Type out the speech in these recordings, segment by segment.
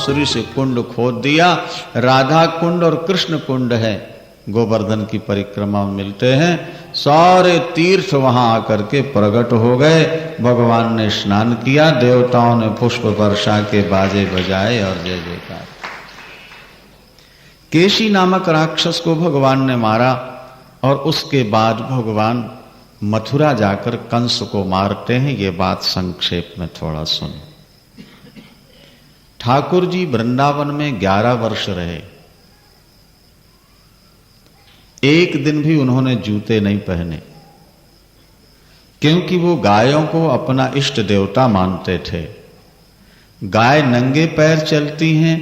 बांसुरी से कुंड खोद दिया। राधा कुंड और कृष्ण कुंड है, गोवर्धन की परिक्रमा में मिलते हैं। सारे तीर्थ वहां आकर के प्रकट हो गए। भगवान ने स्नान किया, देवताओं ने पुष्प वर्षा के बाजे बजाए और जय जयकार। केशी नामक राक्षस को भगवान ने मारा और उसके बाद भगवान मथुरा जाकर कंस को मारते हैं। ये बात संक्षेप में थोड़ा सुन। ठाकुर जी वृंदावन में 11 वर्ष रहे। एक दिन भी उन्होंने जूते नहीं पहने, क्योंकि वो गायों को अपना इष्ट देवता मानते थे। गाय नंगे पैर चलती हैं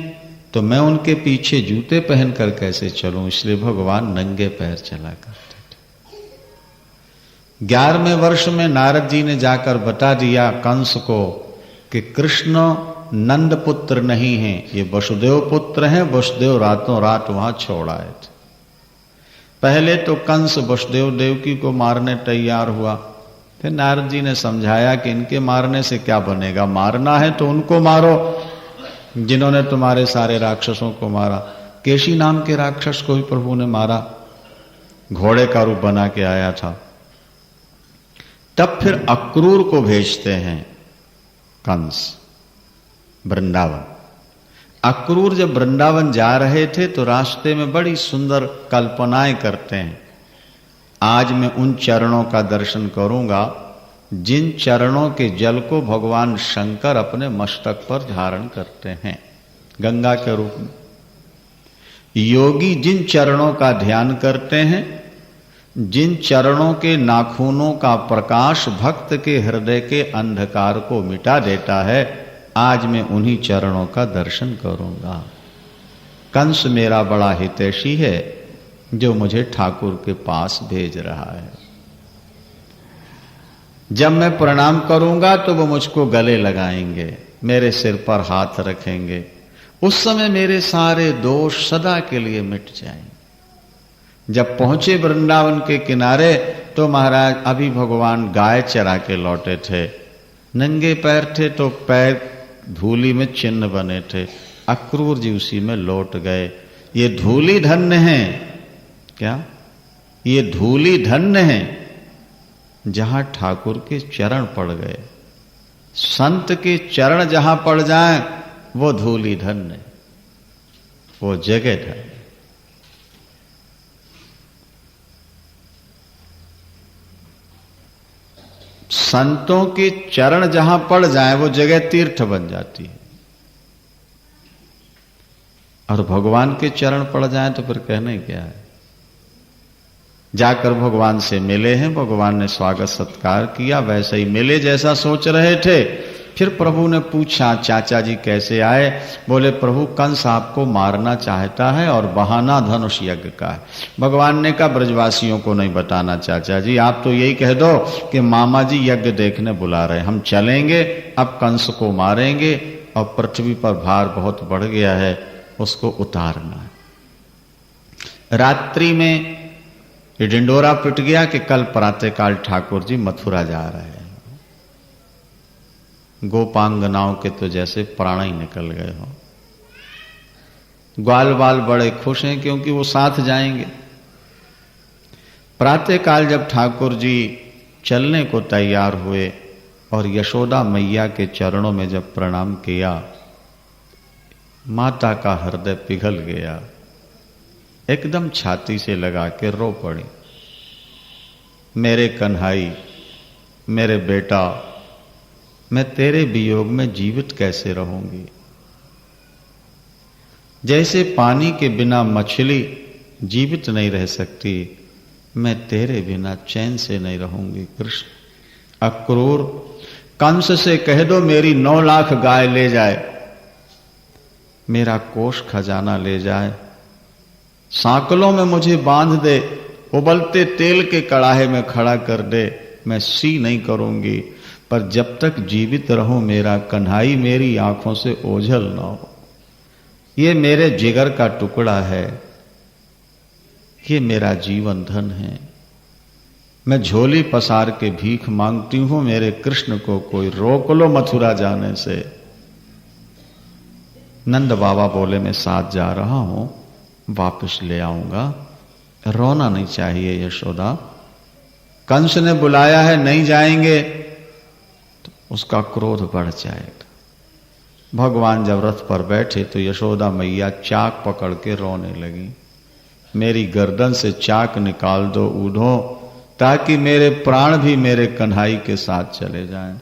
तो मैं उनके पीछे जूते पहनकर कैसे चलूं, इसलिए भगवान नंगे पैर चला करते थे। 11वें वर्ष में नारद जी ने जाकर बता दिया कंस को कि कृष्ण नंद पुत्र नहीं है, ये वसुदेव पुत्र हैं। वसुदेव रातों रात वहां छोड़ आए थे। पहले तो कंस वसुदेव देवकी को मारने तैयार हुआ, फिर नारद जी ने समझाया कि इनके मारने से क्या बनेगा, मारना है तो उनको मारो जिन्होंने तुम्हारे सारे राक्षसों को मारा। केशी नाम के राक्षस को भी प्रभु ने मारा, घोड़े का रूप बना के आया था। तब फिर अक्रूर को भेजते हैं कंस वृंदावन। अक्रूर जब वृंदावन जा रहे थे तो रास्ते में बड़ी सुंदर कल्पनाएं करते हैं। आज मैं उन चरणों का दर्शन करूंगा जिन चरणों के जल को भगवान शंकर अपने मस्तक पर धारण करते हैं गंगा के रूप में। योगी जिन चरणों का ध्यान करते हैं, जिन चरणों के नाखूनों का प्रकाश भक्त के हृदय के अंधकार को मिटा देता है, आज मैं उन्हीं चरणों का दर्शन करूंगा। कंस मेरा बड़ा हितैषी है जो मुझे ठाकुर के पास भेज रहा है। जब मैं प्रणाम करूंगा तो वो मुझको गले लगाएंगे, मेरे सिर पर हाथ रखेंगे। उस समय मेरे सारे दोष सदा के लिए मिट जाएंगे। जब पहुंचे वृंदावन के किनारे तो महाराज अभी भगवान गाय चरा के लौटे थे। नंगे पैर थे तो पैर धूली में चिन्ह बने थे। अक्रूर जी उसी में लौट गए। ये धूली धन्य है, क्या ये धूली धन्य है जहां ठाकुर के चरण पड़ गए। संत के चरण जहां पड़ जाएं वो धूली धन्य, वो जगह धन्य। संतों के चरण जहां पड़ जाएं वो जगह तीर्थ बन जाती है। और भगवान के चरण पड़ जाएं तो फिर कहने क्या है। जाकर भगवान से मिले हैं, भगवान ने स्वागत सत्कार किया, वैसे ही मिले जैसा सोच रहे थे। फिर प्रभु ने पूछा चाचा जी कैसे आए। बोले प्रभु कंस आपको मारना चाहता है और बहाना धनुष यज्ञ का है। भगवान ने कहा ब्रजवासियों को नहीं बताना चाचा जी, आप तो यही कह दो कि मामा जी यज्ञ देखने बुला रहे हैं, हम चलेंगे, अब कंस को मारेंगे और पृथ्वी पर भार बहुत बढ़ गया है, उसको उतारना है। रात्रि में डिंडोरा पिट गया कि कल प्रातःकाल ठाकुर जी मथुरा जा रहे हैं। गोपांगनाओं के तो जैसे प्राण ही निकल गए हो। ग्वाल बाल बड़े खुश हैं क्योंकि वो साथ जाएंगे। प्रातःकाल जब ठाकुर जी चलने को तैयार हुए और यशोदा मैया के चरणों में जब प्रणाम किया, माता का हृदय पिघल गया, एकदम छाती से लगा के रो पड़ी। मेरे कन्हाई, मेरे बेटा, मैं तेरे वियोग में जीवित कैसे रहूंगी। जैसे पानी के बिना मछली जीवित नहीं रह सकती, मैं तेरे बिना चैन से नहीं रहूंगी। कृष्ण अक्रूर कंस से कह दो मेरी 9 लाख गाय ले जाए, मेरा कोष खजाना ले जाए, सांकलों में मुझे बांध दे, उबलते तेल के कड़ाहे में खड़ा कर दे, मैं सी नहीं करूंगी, पर जब तक जीवित रहूं मेरा कन्हाई मेरी आंखों से ओझल ना हो। ये मेरे जिगर का टुकड़ा है, ये मेरा जीवन धन है। मैं झोली पसार के भीख मांगती हूं, मेरे कृष्ण को कोई रोक लो मथुरा जाने से। नंद बाबा बोले मैं साथ जा रहा हूं, वापस ले आऊंगा। रोना नहीं चाहिए यशोदा। कंस ने बुलाया है, नहीं जाएंगे तो उसका क्रोध बढ़ जाएगा। भगवान जब रथ पर बैठे तो यशोदा मैया चाक पकड़ के रोने लगी। मेरी गर्दन से चाक निकाल दो ऊढ़ो, ताकि मेरे प्राण भी मेरे कन्हई के साथ चले जाएं।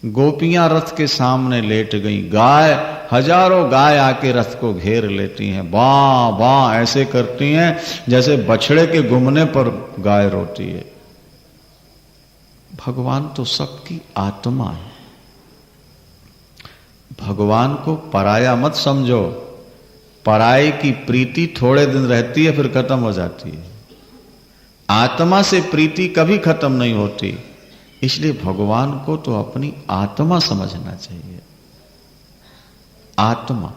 गोपियां रथ के सामने लेट गई। गाय, हजारों गाय आके रथ को घेर लेती हैं, बां बां ऐसे करती हैं जैसे बछड़े के घूमने पर गाय रोती है। भगवान तो सबकी आत्मा है। भगवान को पराया मत समझो। पराये की प्रीति थोड़े दिन रहती है, फिर खत्म हो जाती है। आत्मा से प्रीति कभी खत्म नहीं होती। इसलिए भगवान को तो अपनी आत्मा समझना चाहिए। आत्मा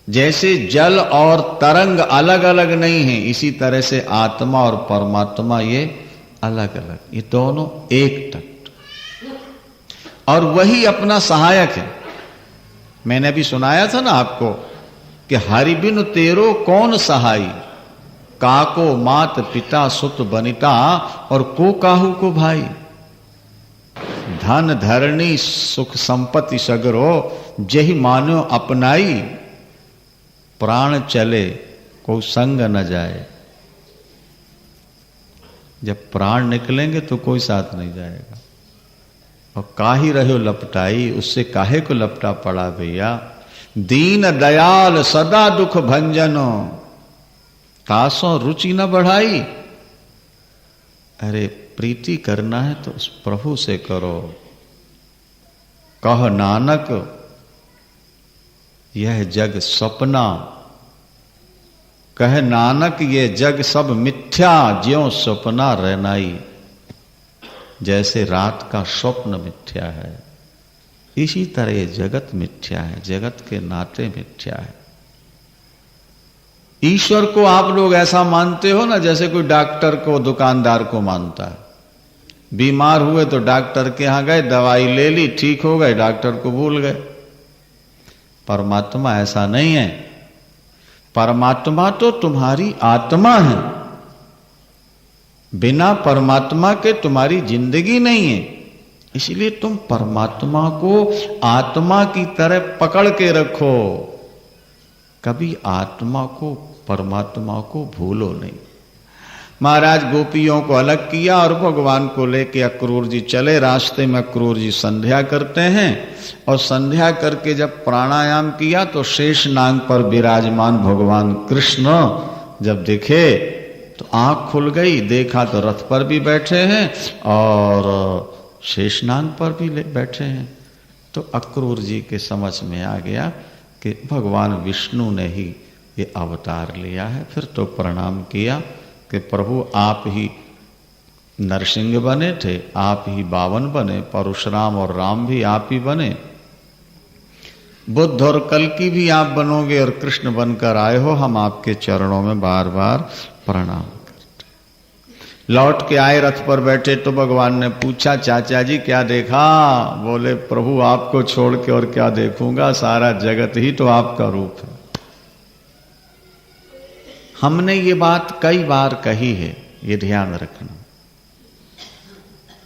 जैसे जल और तरंग अलग अलग नहीं है, इसी तरह से आत्मा और परमात्मा ये अलग अलग, ये दोनों एक तत्व, और वही अपना सहायक है। मैंने अभी सुनाया था ना आपको कि हरि बिनु तेरो कौन सहाई, काको मात पिता सुत बनिता और को काहू को भाई। धन धरणी सुख संपत्ति सगरो जही मानो अपनाई, प्राण चले को संग न जाए। जब प्राण निकलेंगे तो कोई साथ नहीं जाएगा। और काहे रहो लपटाई, उससे काहे को लपटा पड़ा भैया। दीन दयाल सदा दुख भंजनो, तासों रुचि न बढ़ाई। अरे प्रीति करना है तो उस प्रभु से करो। कह नानक यह जग सपना, कह नानक ये जग सब मिथ्या, ज्यों सपना रहनाई। जैसे रात का स्वप्न मिथ्या है, इसी तरह ये जगत मिथ्या है, जगत के नाते मिथ्या है। ईश्वर को आप लोग ऐसा मानते हो ना जैसे कोई डॉक्टर को, दुकानदार को मानता है। बीमार हुए तो डॉक्टर के यहां गए, दवाई ले ली, ठीक हो गए, डॉक्टर को भूल गए। परमात्मा ऐसा नहीं है। परमात्मा तो तुम्हारी आत्मा है। बिना परमात्मा के तुम्हारी जिंदगी नहीं है। इसलिए तुम परमात्मा को आत्मा की तरह पकड़ के रखो। कभी आत्मा को, परमात्मा को भूलो नहीं। महाराज गोपियों को अलग किया और भगवान को लेके अक्रूर जी चले। रास्ते में अक्रूर जी संध्या करते हैं, और संध्या करके जब प्राणायाम किया तो शेष नाग पर विराजमान भगवान कृष्ण जब दिखे तो आंख खुल गई। देखा तो रथ पर भी बैठे हैं और शेषनाग पर भी बैठे हैं। तो अक्रूर जी के समझ में आ गया कि भगवान विष्णु ने ही ये अवतार लिया है। फिर तो प्रणाम किया कि प्रभु आप ही नरसिंह बने थे, आप ही बावन बने, परशुराम और राम भी आप ही बने, बुद्ध और कल्कि भी आप बनोगे और कृष्ण बनकर आए हो। हम आपके चरणों में बार बार प्रणाम करते। लौट के आए, रथ पर बैठे तो भगवान ने पूछा, चाचा जी क्या देखा? बोले प्रभु आपको छोड़ के और क्या देखूंगा, सारा जगत ही तो आपका रूप है। हमने ये बात कई बार कही है, ये ध्यान रखना।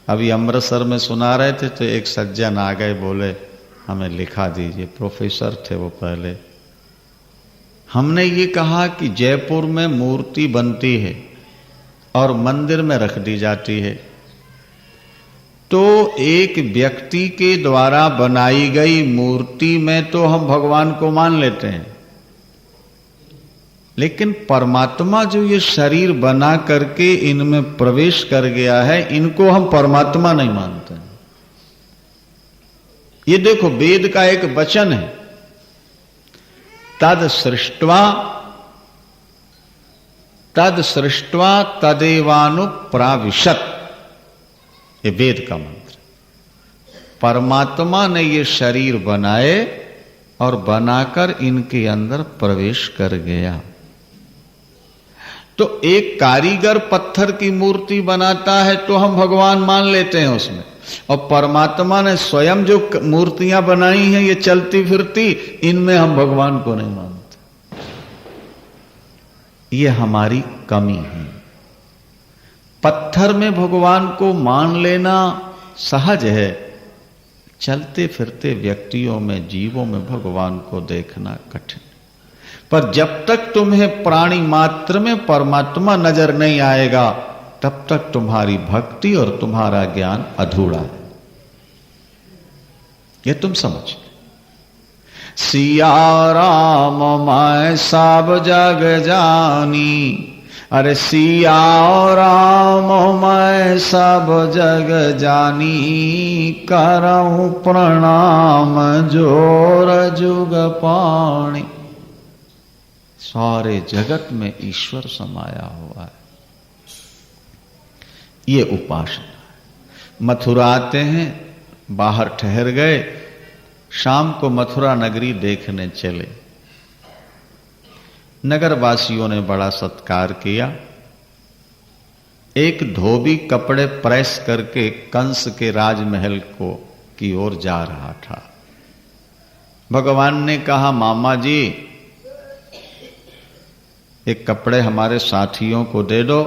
अभी अमृतसर में सुना रहे थे तो एक सज्जन आ गए, बोले हमें लिखा दीजिए। प्रोफेसर थे वो पहले। हमने ये कहा कि जयपुर में मूर्ति बनती है और मंदिर में रख दी जाती है, तो एक व्यक्ति के द्वारा बनाई गई मूर्ति में तो हम भगवान को मान लेते हैं, लेकिन परमात्मा जो ये शरीर बना करके इनमें प्रवेश कर गया है, इनको हम परमात्मा नहीं मानते। ये देखो वेद का एक वचन है, तद सृष्ट्वा तदेवानुप्राविशत। ये वेद का मंत्र। परमात्मा ने ये शरीर बनाए और बनाकर इनके अंदर प्रवेश कर गया। तो एक कारीगर पत्थर की मूर्ति बनाता है तो हम भगवान मान लेते हैं उसमें, और परमात्मा ने स्वयं जो मूर्तियां बनाई हैं ये चलती फिरती, इनमें हम भगवान को नहीं मानते। ये हमारी कमी है। पत्थर में भगवान को मान लेना सहज है, चलते फिरते व्यक्तियों में, जीवों में भगवान को देखना कठिन। पर जब तक तुम्हें प्राणी मात्र में परमात्मा नजर नहीं आएगा, तब तक तुम्हारी भक्ति और तुम्हारा ज्ञान अधूरा है। ये तुम समझ। सिया राम मैं सब जग जानी, अरे सिया राम मैं सब जग जानी, करऊं प्रणाम जोर जुग पाणी। सारे जगत में ईश्वर समाया हुआ है, ये उपासना है। मथुरा आते हैं, बाहर ठहर गए, शाम को मथुरा नगरी देखने चले। नगरवासियों ने बड़ा सत्कार किया। एक धोबी कपड़े प्रेस करके कंस के राजमहल की ओर जा रहा था। भगवान ने कहा, मामा जी एक कपड़े हमारे साथियों को दे दो,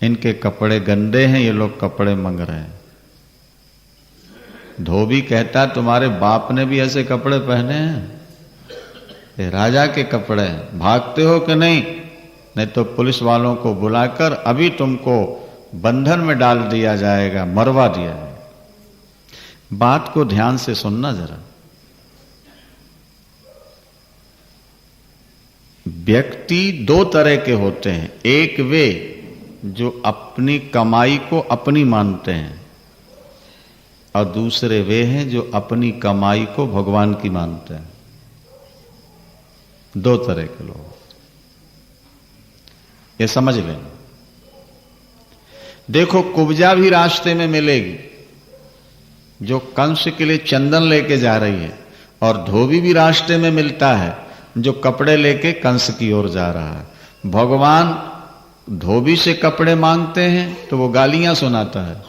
इनके कपड़े गंदे हैं, ये लोग कपड़े मांग रहे हैं। धोबी कहता, तुम्हारे बाप ने भी ऐसे कपड़े पहने हैं? ये राजा के कपड़े हैं, भागते हो कि नहीं? नहीं तो पुलिस वालों को बुलाकर अभी तुमको बंधन में डाल दिया जाएगा, मरवा दिया जाएगा। बात को ध्यान से सुनना जरा। व्यक्ति दो तरह के होते हैं। एक वे जो अपनी कमाई को अपनी मानते हैं, और दूसरे वे हैं जो अपनी कमाई को भगवान की मानते हैं। दो तरह के लोग, ये समझ लेना। देखो, कुब्जा भी रास्ते में मिलेगी जो कंस के लिए चंदन लेके जा रही है, और धोबी भी रास्ते में मिलता है जो कपड़े लेके कंस की ओर जा रहा है। भगवान धोबी से कपड़े मांगते हैं तो वो गालियां सुनाता है,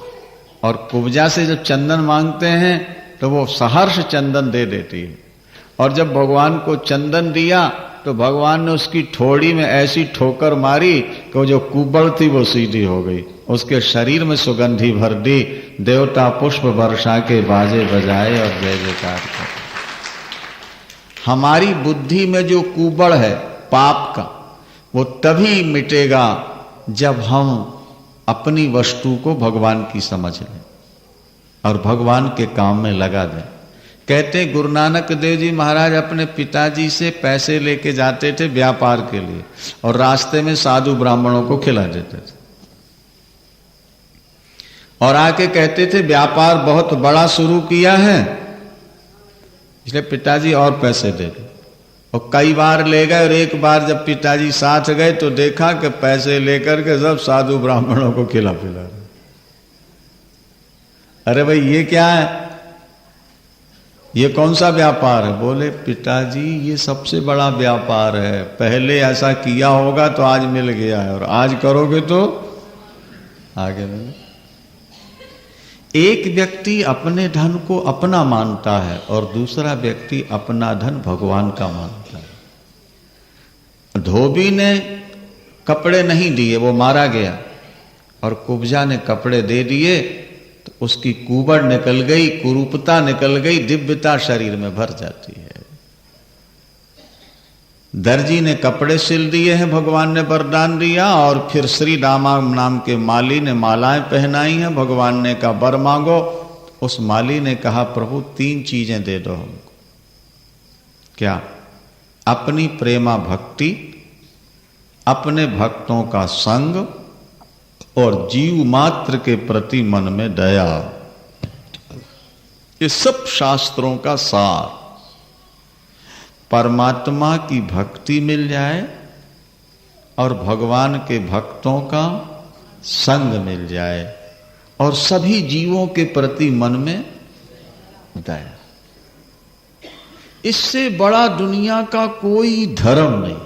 और कुब्जा से जब चंदन मांगते हैं तो वो सहर्ष चंदन दे देती है। और जब भगवान को चंदन दिया तो भगवान ने उसकी ठोड़ी में ऐसी ठोकर मारी कि वो जो कुबड़ थी वो सीधी हो गई, उसके शरीर में सुगंधी भर दी। देवता पुष्प वर्षा के बाजे बजाए और जय जयकार करे। हमारी बुद्धि में जो कुबड़ है पाप का, वो तभी मिटेगा जब हम अपनी वस्तु को भगवान की समझ लें और भगवान के काम में लगा दें। कहते गुरु नानक देव जी महाराज अपने पिताजी से पैसे लेके जाते थे व्यापार के लिए, और रास्ते में साधु ब्राह्मणों को खिला देते थे, और आके कहते थे व्यापार बहुत बड़ा शुरू किया है, इसलिए पिताजी और पैसे दे दो। और कई बार ले गए, और एक बार जब पिताजी साथ गए तो देखा कि पैसे लेकर के सब साधु ब्राह्मणों को खिला पिला रहे। अरे भाई ये क्या है, ये कौन सा व्यापार है? बोले पिताजी ये सबसे बड़ा व्यापार है, पहले ऐसा किया होगा तो आज मिल गया है, और आज करोगे तो आगे मिले। एक व्यक्ति अपने धन को अपना मानता है और दूसरा व्यक्ति अपना धन भगवान का मानता है। धोबी ने कपड़े नहीं दिए, वो मारा गया, और कुब्जा ने कपड़े दे दिए तो उसकी कुबड़ निकल गई, कुरूपता निकल गई, दिव्यता शरीर में भर जाती है। दर्जी ने कपड़े सिल दिए हैं, भगवान ने वरदान दिया, और फिर श्री दामा नाम के माली ने मालाएं पहनाई हैं। भगवान ने कहा वर मांगो। उस माली ने कहा प्रभु 3 चीजें दे दो हमको। क्या? अपनी प्रेमा भक्ति, अपने भक्तों का संग, और जीव मात्र के प्रति मन में दया। ये सब शास्त्रों का सार। परमात्मा की भक्ति मिल जाए और भगवान के भक्तों का संग मिल जाए, और सभी जीवों के प्रति मन में दया। इससे बड़ा दुनिया का कोई धर्म नहीं।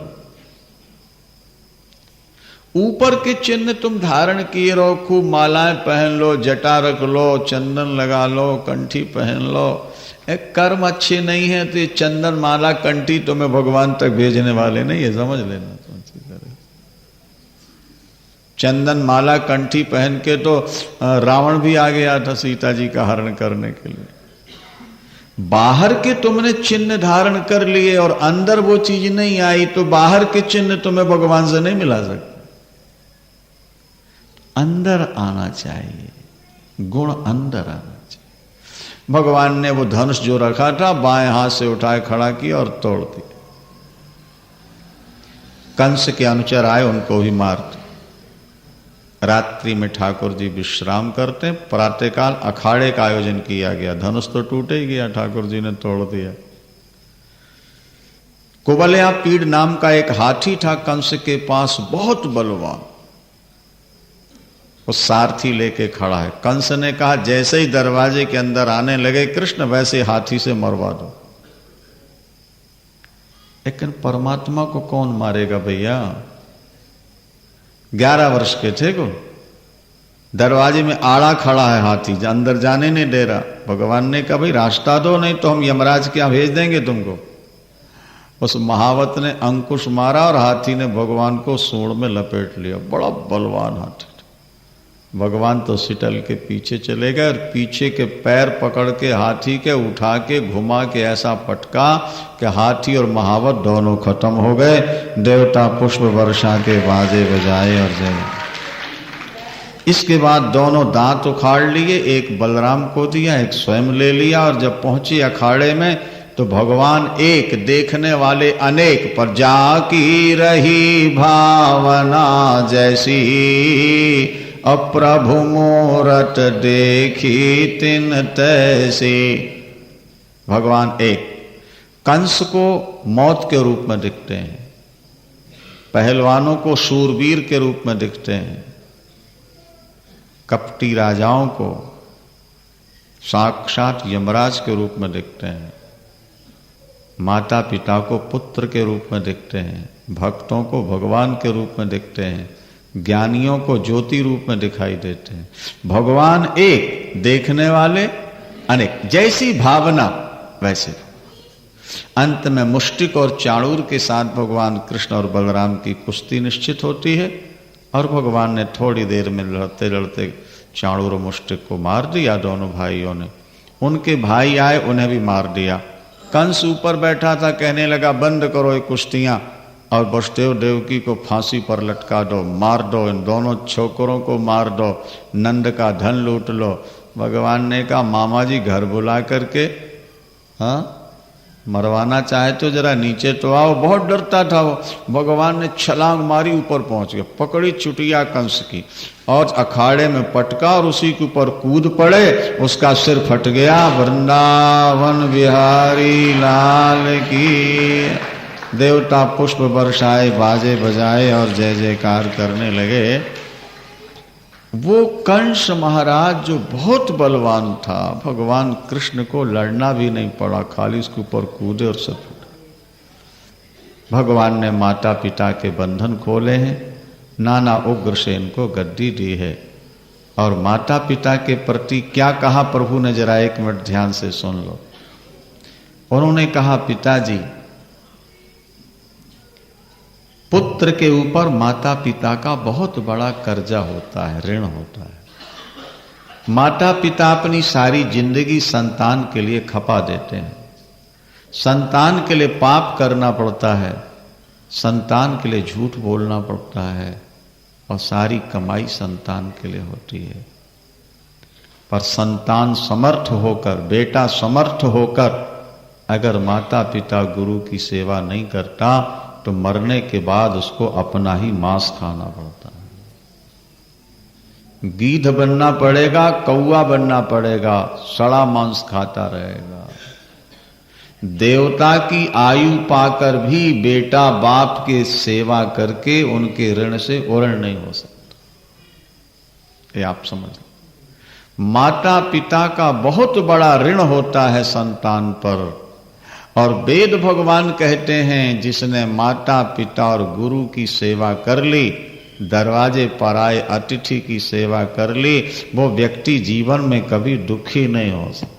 ऊपर के चिन्ह तुम धारण किए रहो, खूब मालाएं पहन लो, जटा रख लो, चंदन लगा लो, कंठी पहन लो। एक कर्म अच्छे नहीं है तो ये चंदन माला कंठी तुम्हें भगवान तक भेजने वाले नहीं, ये समझ लेना। चंदन माला कंठी पहन के तो रावण भी आ गया था सीता जी का हरण करने के लिए। बाहर के तुमने चिन्ह धारण कर लिए और अंदर वो चीज नहीं आई, तो बाहर के चिन्ह तुम्हें भगवान से नहीं मिला सकते। अंदर आना चाहिए, गुण अंदर आना चाहिए। भगवान ने वो धनुष जो रखा था बाएं हाथ से उठाए खड़ा किया और तोड़ दिया। कंस के अनुचर आए, उनको भी मार दिया। रात्रि में ठाकुर जी विश्राम करते, प्रातःकाल अखाड़े का आयोजन किया गया। धनुष तो टूटे ही गया, ठाकुर जी ने तोड़ दिया। कुबलया पीड़ नाम का एक हाथी था कंस के पास, बहुत बलवान। वो सारथी लेके खड़ा है। कंस ने कहा जैसे ही दरवाजे के अंदर आने लगे कृष्ण, वैसे हाथी से मरवा दो। लेकिन परमात्मा को कौन मारेगा भैया? 11 वर्ष के थे को, दरवाजे में आड़ा खड़ा है हाथी, अंदर जाने नहीं दे रहा। भगवान ने कहा भाई रास्ता दो, नहीं तो हम यमराज क्या भेज देंगे तुमको। उस महावत ने अंकुश मारा और हाथी ने भगवान को सूंड में लपेट लिया। बड़ा बलवान हाथी। भगवान तो सिटल के पीछे चले गए और पीछे के पैर पकड़ के हाथी के उठा के घुमा के ऐसा पटका कि हाथी और महावत दोनों खत्म हो गए। देवता पुष्प वर्षा के बाजे बजाए और जय। इसके बाद दोनों दांत उखाड़ लिए, एक बलराम को दिया, एक स्वयं ले लिया। और जब पहुंचे अखाड़े में तो भगवान एक, देखने वाले अनेक, पर जाकी रही भावना जैसी, अप्रभु मूरत देखी तिन तैसी। भगवान एक। कंस को मौत के रूप में दिखते हैं, पहलवानों को शूरवीर के रूप में दिखते हैं, कपटी राजाओं को साक्षात यमराज के रूप में दिखते हैं, माता पिता को पुत्र के रूप में दिखते हैं, भक्तों को भगवान के रूप में दिखते हैं, ज्ञानियों को ज्योति रूप में दिखाई देते हैं। भगवान एक, देखने वाले अनेक। जैसी भावना वैसे। अंत में मुष्टिक और चाणूर के साथ भगवान कृष्ण और बलराम की कुश्ती निश्चित होती है और भगवान ने थोड़ी देर में लड़ते लड़ते चाणूर और मुष्टिक को मार दिया। दोनों भाइयों ने, उनके भाई आए, उन्हें भी मार दिया। कंस ऊपर बैठा था, कहने लगा बंद करो ये कुश्तियां और वसुदेव देवकी को फांसी पर लटका दो, मार दो, इन दोनों छोकरों को मार दो, नंद का धन लूट लो। भगवान ने कहा मामा जी घर बुला करके हाँ मरवाना चाहे तो जरा नीचे तो आओ। बहुत डरता था वो। भगवान ने छलांग मारी, ऊपर पहुंच गया, पकड़ी चुटिया कंस की और अखाड़े में पटका और उसी के ऊपर कूद पड़े, उसका सिर फट गया। वृंदावन बिहारी लाल की। देवता पुष्प बरसाए, बाजे बजाए और जय जयकार करने लगे। वो कंस महाराज जो बहुत बलवान था, भगवान कृष्ण को लड़ना भी नहीं पड़ा, खाली उसके ऊपर कूदे और सब। भगवान ने माता पिता के बंधन खोले हैं, नाना उग्र से इनको गद्दी दी है। और माता पिता के प्रति क्या कहा प्रभु ने, जरा 1 मिनट ध्यान से सुन लो। उन्होंने कहा पिताजी, पुत्र के ऊपर माता पिता का बहुत बड़ा कर्जा होता है, ऋण होता है। माता पिता अपनी सारी जिंदगी संतान के लिए खपा देते हैं, संतान के लिए पाप करना पड़ता है, संतान के लिए झूठ बोलना पड़ता है और सारी कमाई संतान के लिए होती है। पर संतान समर्थ होकर, बेटा समर्थ होकर अगर माता पिता गुरु की सेवा नहीं करता तो मरने के बाद उसको अपना ही मांस खाना पड़ता है। गीध बनना पड़ेगा, कौवा बनना पड़ेगा, सड़ा मांस खाता रहेगा। देवता की आयु पाकर भी बेटा बाप के सेवा करके उनके ऋण से उरण नहीं हो सकता। ये आप समझ। माता पिता का बहुत बड़ा ऋण होता है संतान पर। और वेद भगवान कहते हैं जिसने माता पिता और गुरु की सेवा कर ली दरवाजे पर आए अतिथि की सेवा कर ली, वो व्यक्ति जीवन में कभी दुखी नहीं हो सकता।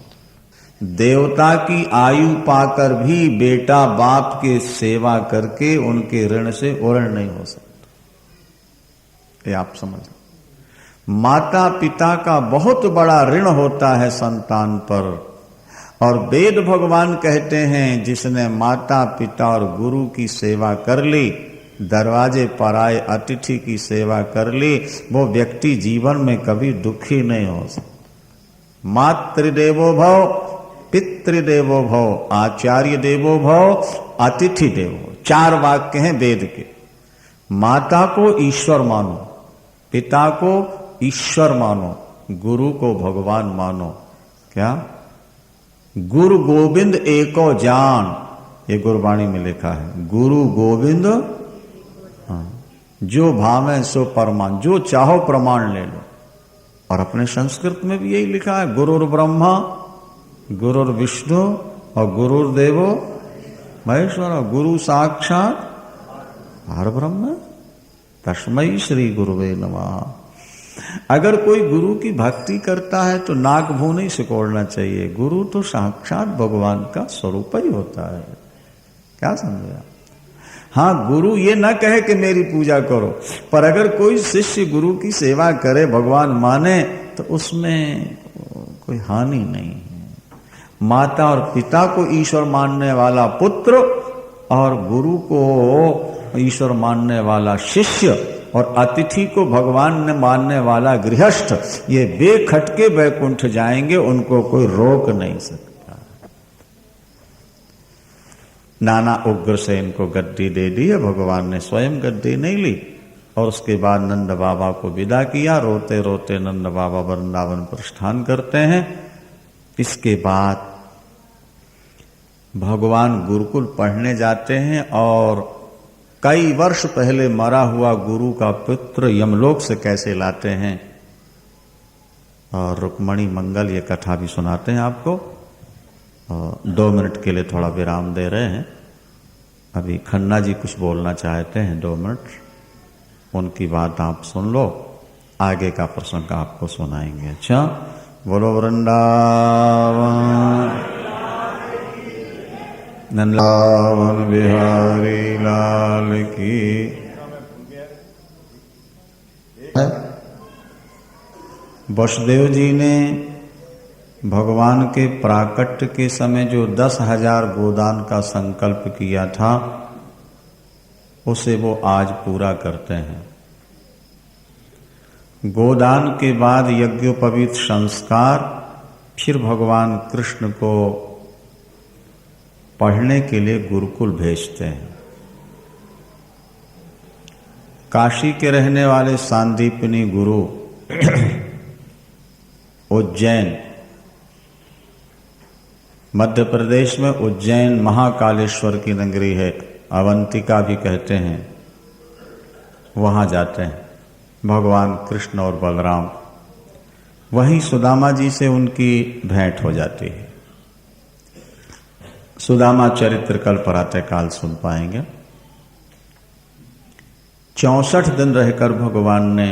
देवता की आयु पाकर भी बेटा बाप के सेवा करके उनके ऋण से उरण नहीं हो सकता। ये आप समझ लो। माता पिता का बहुत बड़ा ऋण होता है संतान पर, और वेद भगवान कहते हैं जिसने माता पिता और गुरु की सेवा कर ली, दरवाजे पर आए अतिथि की सेवा कर ली, वो व्यक्ति जीवन में कभी दुखी नहीं हो सकता। मातृदेवो भव, पितृदेवो भव, आचार्य देवो भव, अतिथि देवो, 4 वाक्य हैं वेद के। माता को ईश्वर मानो, पिता को ईश्वर मानो, गुरु को भगवान मानो। क्या? गुरु गोविंद एको जान, ये गुरबाणी में लिखा है। गुरु गोविंद, जो भावे सो परमान, जो चाहो प्रमाण ले लो। और अपने संस्कृत में भी यही लिखा है, गुरुर ब्रह्मा गुरुर विष्णु और गुरुर देवो महेश्वर, गुरु साक्षात परब्रह्म तस्मै श्री गुरुवे नमः। अगर कोई गुरु की भक्ति करता है तो नाक भू नहीं सिकोड़ना चाहिए। गुरु तो साक्षात भगवान का स्वरूप ही होता है। क्या समझे? हाँ, गुरु ये ना कहे कि मेरी पूजा करो, पर अगर कोई शिष्य गुरु की सेवा करे, भगवान माने, तो उसमें कोई हानि नहीं है। माता और पिता को ईश्वर मानने वाला पुत्र और गुरु को ईश्वर मानने वाला शिष्य और अतिथि को भगवान ने मानने वाला गृहस्थ, ये बेखटके वैकुंठ जाएंगे, उनको कोई रोक नहीं सकता। नाना उग्र से इनको गद्दी दे दी है, भगवान ने स्वयं गद्दी नहीं ली। और उसके बाद नंद बाबा को विदा किया। रोते रोते नंद बाबा वृंदावन प्रस्थान करते हैं। इसके बाद भगवान गुरुकुल पढ़ने जाते हैं, और कई वर्ष पहले मरा हुआ गुरु का पुत्र यमलोक से कैसे लाते हैं, और रुक्मणी मंगल ये कथा भी सुनाते हैं आपको। 2 मिनट के लिए थोड़ा विराम दे रहे हैं। अभी खन्ना जी कुछ बोलना चाहते हैं, 2 मिनट, उनकी बात आप सुन लो, आगे का प्रसंग आपको सुनाएंगे। अच्छा, बोलो वृंदावन नंदलावन बिहारी लाल की। वसुदेव जी ने भगवान के प्राकट्य के समय जो 10,000 गोदान का संकल्प किया था, उसे वो आज पूरा करते हैं। गोदान के बाद यज्ञोपवीत संस्कार, फिर भगवान कृष्ण को पढ़ने के लिए गुरुकुल भेजते हैं। काशी के रहने वाले सांदीपनी गुरु उज्जैन, मध्य प्रदेश में उज्जैन महाकालेश्वर की नगरी है, अवंतिका भी कहते हैं, वहां जाते हैं भगवान कृष्ण और बलराम। वहीं सुदामा जी से उनकी भेंट हो जाती है। सुदामा चरित्र कल प्रातः काल सुन पाएंगे। 64 दिन रहकर भगवान ने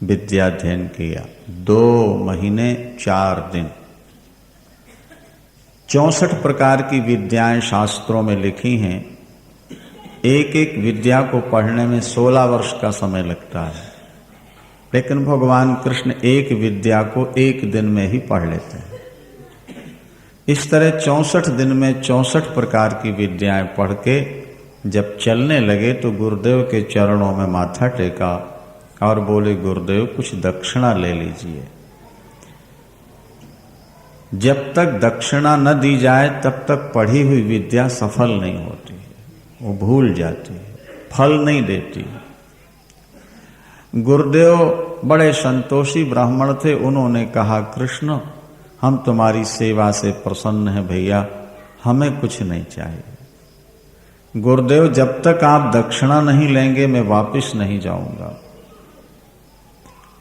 विद्याध्ययन किया, 2 महीने 4 दिन। 64 प्रकार की विद्याएं शास्त्रों में लिखी हैं। एक एक विद्या को पढ़ने में 16 वर्ष का समय लगता है, लेकिन भगवान कृष्ण एक विद्या को 1 दिन में ही पढ़ लेते हैं। इस तरह 64 दिन में 64 प्रकार की विद्याएं पढ़ के जब चलने लगे तो गुरुदेव के चरणों में माथा टेका और बोले, गुरुदेव कुछ दक्षिणा ले लीजिए। जब तक दक्षिणा न दी जाए तब तक पढ़ी हुई विद्या सफल नहीं होती है, वो भूल जाती है, फल नहीं देती। गुरुदेव बड़े संतोषी ब्राह्मण थे। उन्होंने कहा, कृष्ण हम तुम्हारी सेवा से प्रसन्न हैं भैया, हमें कुछ नहीं चाहिए। गुरुदेव जब तक आप दक्षिणा नहीं लेंगे मैं वापस नहीं जाऊंगा।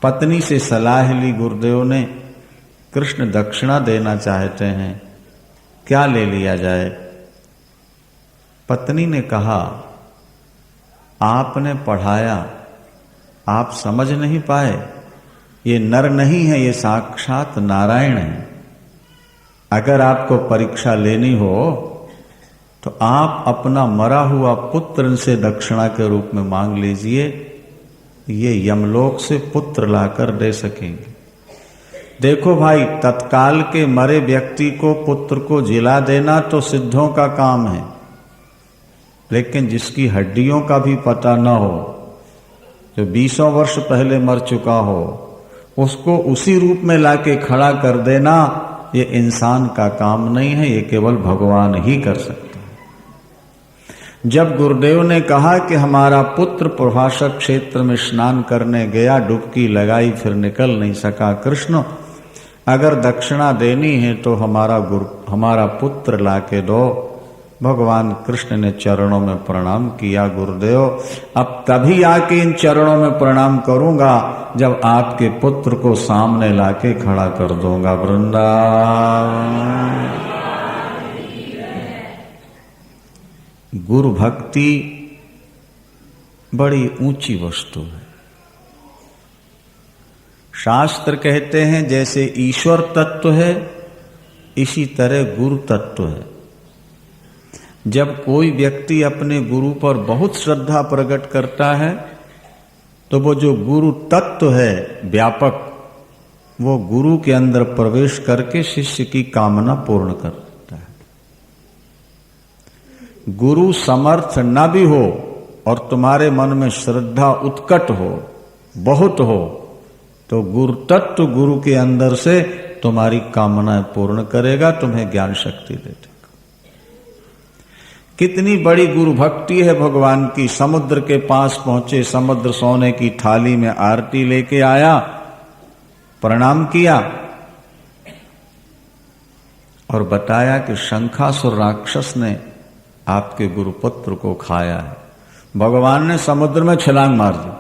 पत्नी से सलाह ली गुरुदेव ने, कृष्ण दक्षिणा देना चाहते हैं, क्या ले लिया जाए? पत्नी ने कहा, आपने पढ़ाया आप समझ नहीं पाए, ये नर नहीं है, ये साक्षात नारायण है। अगर आपको परीक्षा लेनी हो तो आप अपना मरा हुआ पुत्र इनसे दक्षिणा के रूप में मांग लीजिए, ये यमलोक से पुत्र लाकर दे सकेंगे। देखो भाई, तत्काल के मरे व्यक्ति को पुत्र को जिला देना तो सिद्धों का काम है, लेकिन जिसकी हड्डियों का भी पता न हो, जो 20 वर्ष पहले मर चुका हो, उसको उसी रूप में लाके खड़ा कर देना, ये इंसान का काम नहीं है, ये केवल भगवान ही कर सकता है। जब गुरुदेव ने कहा कि हमारा पुत्र प्रभाषक क्षेत्र में स्नान करने गया, डुबकी लगाई, फिर निकल नहीं सका, कृष्ण अगर दक्षिणा देनी है तो हमारा पुत्र लाके दो। भगवान कृष्ण ने चरणों में प्रणाम किया, गुरुदेव अब तभी आके इन चरणों में प्रणाम करूंगा जब आपके पुत्र को सामने लाके खड़ा कर दूंगा। वृंदावन। गुरु भक्ति बड़ी ऊंची वस्तु है। शास्त्र कहते हैं जैसे ईश्वर तत्व है, इसी तरह गुरु तत्व है। जब कोई व्यक्ति अपने गुरु पर बहुत श्रद्धा प्रकट करता है तो वो जो गुरु तत्व है व्यापक, वो गुरु के अंदर प्रवेश करके शिष्य की कामना पूर्ण करता है। गुरु समर्थ न भी हो और तुम्हारे मन में श्रद्धा उत्कट हो, बहुत हो, तो गुरु तत्व गुरु के अंदर से तुम्हारी कामनाएं पूर्ण करेगा, तुम्हें ज्ञान शक्ति देगा। कितनी बड़ी गुरु भक्ति है भगवान की। समुद्र के पास पहुंचे, समुद्र सोने की थाली में आरती लेके आया, प्रणाम किया और बताया कि शंखासुर राक्षस ने आपके गुरुपुत्र को खाया है। भगवान ने समुद्र में छलांग मार दी,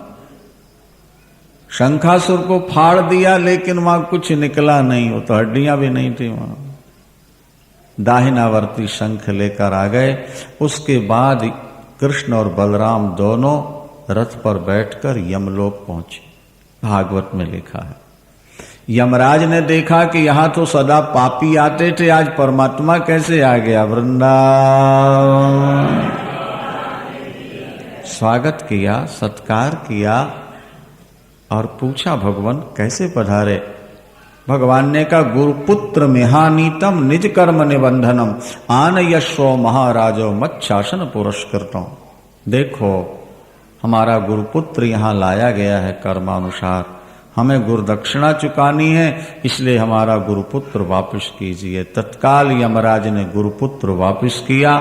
शंखासुर को फाड़ दिया, लेकिन वहां कुछ निकला नहीं, वो तो हड्डियां भी नहीं थी वहां। दाहिनावर्ती शंख लेकर आ गए। उसके बाद कृष्ण और बलराम दोनों रथ पर बैठकर यमलोक पहुंचे। भागवत में लिखा है, यमराज ने देखा कि यहां तो सदा पापी आते थे, आज परमात्मा कैसे आ गया। वृंदावन। स्वागत किया, सत्कार किया और पूछा भगवान कैसे पधारे। भगवान ने कहा गुरुपुत्र मेहानीतम निज कर्म निबंधनम आन यशो महाराजो मत शासन पुरस्कृतम। देखो हमारा गुरुपुत्र यहाँ लाया गया है कर्मानुसार, हमें गुरुदक्षिणा चुकानी है, इसलिए हमारा गुरुपुत्र वापस कीजिए। तत्काल यमराज ने गुरुपुत्र वापस किया।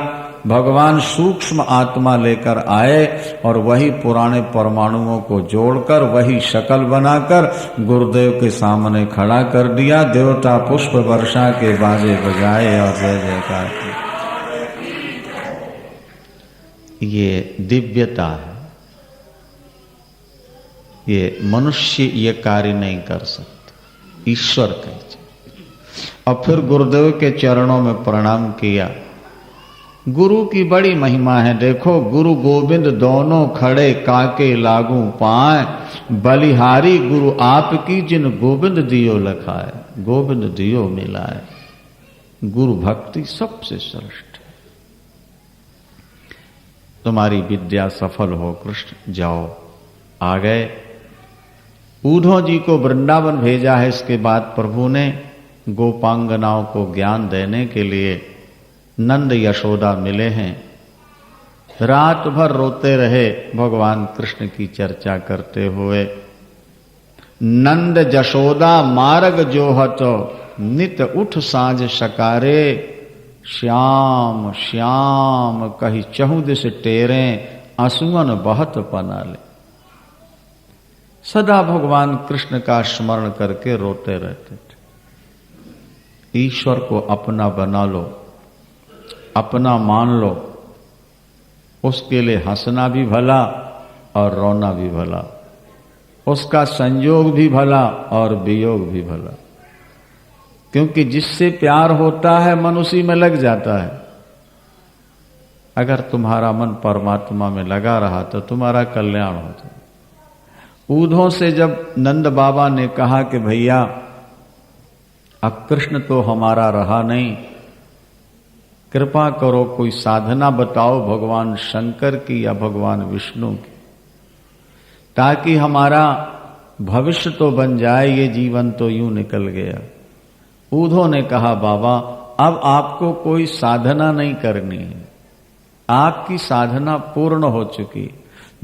भगवान सूक्ष्म आत्मा लेकर आए और वही पुराने परमाणुओं को जोड़कर वही शक्ल बनाकर गुरुदेव के सामने खड़ा कर दिया। देवता पुष्प वर्षा के बाजे बजाए और जय जयकार की। ये दिव्यता है, ये मनुष्य ये कार्य नहीं कर सकता, ईश्वर कहते। और फिर गुरुदेव के चरणों में प्रणाम किया। गुरु की बड़ी महिमा है। देखो गुरु गोविंद दोनों खड़े काके लागू पाए, बलिहारी गुरु आपकी जिन गोविंद दियो लखाए। गोविंद दियो मिलाए। गुरु भक्ति सबसे श्रेष्ठ है। तुम्हारी विद्या सफल हो कृष्ण, जाओ। आ गए। उद्धव जी को वृंदावन भेजा है। इसके बाद प्रभु ने गोपांगनाओं को ज्ञान देने के लिए नंद यशोदा मिले हैं। रात भर रोते रहे भगवान कृष्ण की चर्चा करते हुए। नंद जशोदा मार्ग जोहत नित उठ साँझ सकारे, श्याम श्याम कही चहु दिस टेरे, आंसुअन बहत पनाले। सदा भगवान कृष्ण का स्मरण करके रोते रहते थे। ईश्वर को अपना बना लो, अपना मान लो, उसके लिए हंसना भी भला और रोना भी भला, उसका संयोग भी भला और वियोग भी भला। क्योंकि जिससे प्यार होता है मन उसी में लग जाता है। अगर तुम्हारा मन परमात्मा में लगा रहा तो तुम्हारा कल्याण होता। ऊधों से जब नंद बाबा ने कहा कि भैया अब कृष्ण तो हमारा रहा नहीं, कृपा करो कोई साधना बताओ भगवान शंकर की या भगवान विष्णु की, ताकि हमारा भविष्य तो बन जाए, ये जीवन तो यूं निकल गया। ऊधों ने कहा बाबा अब आपको कोई साधना नहीं करनी है, आपकी साधना पूर्ण हो चुकी।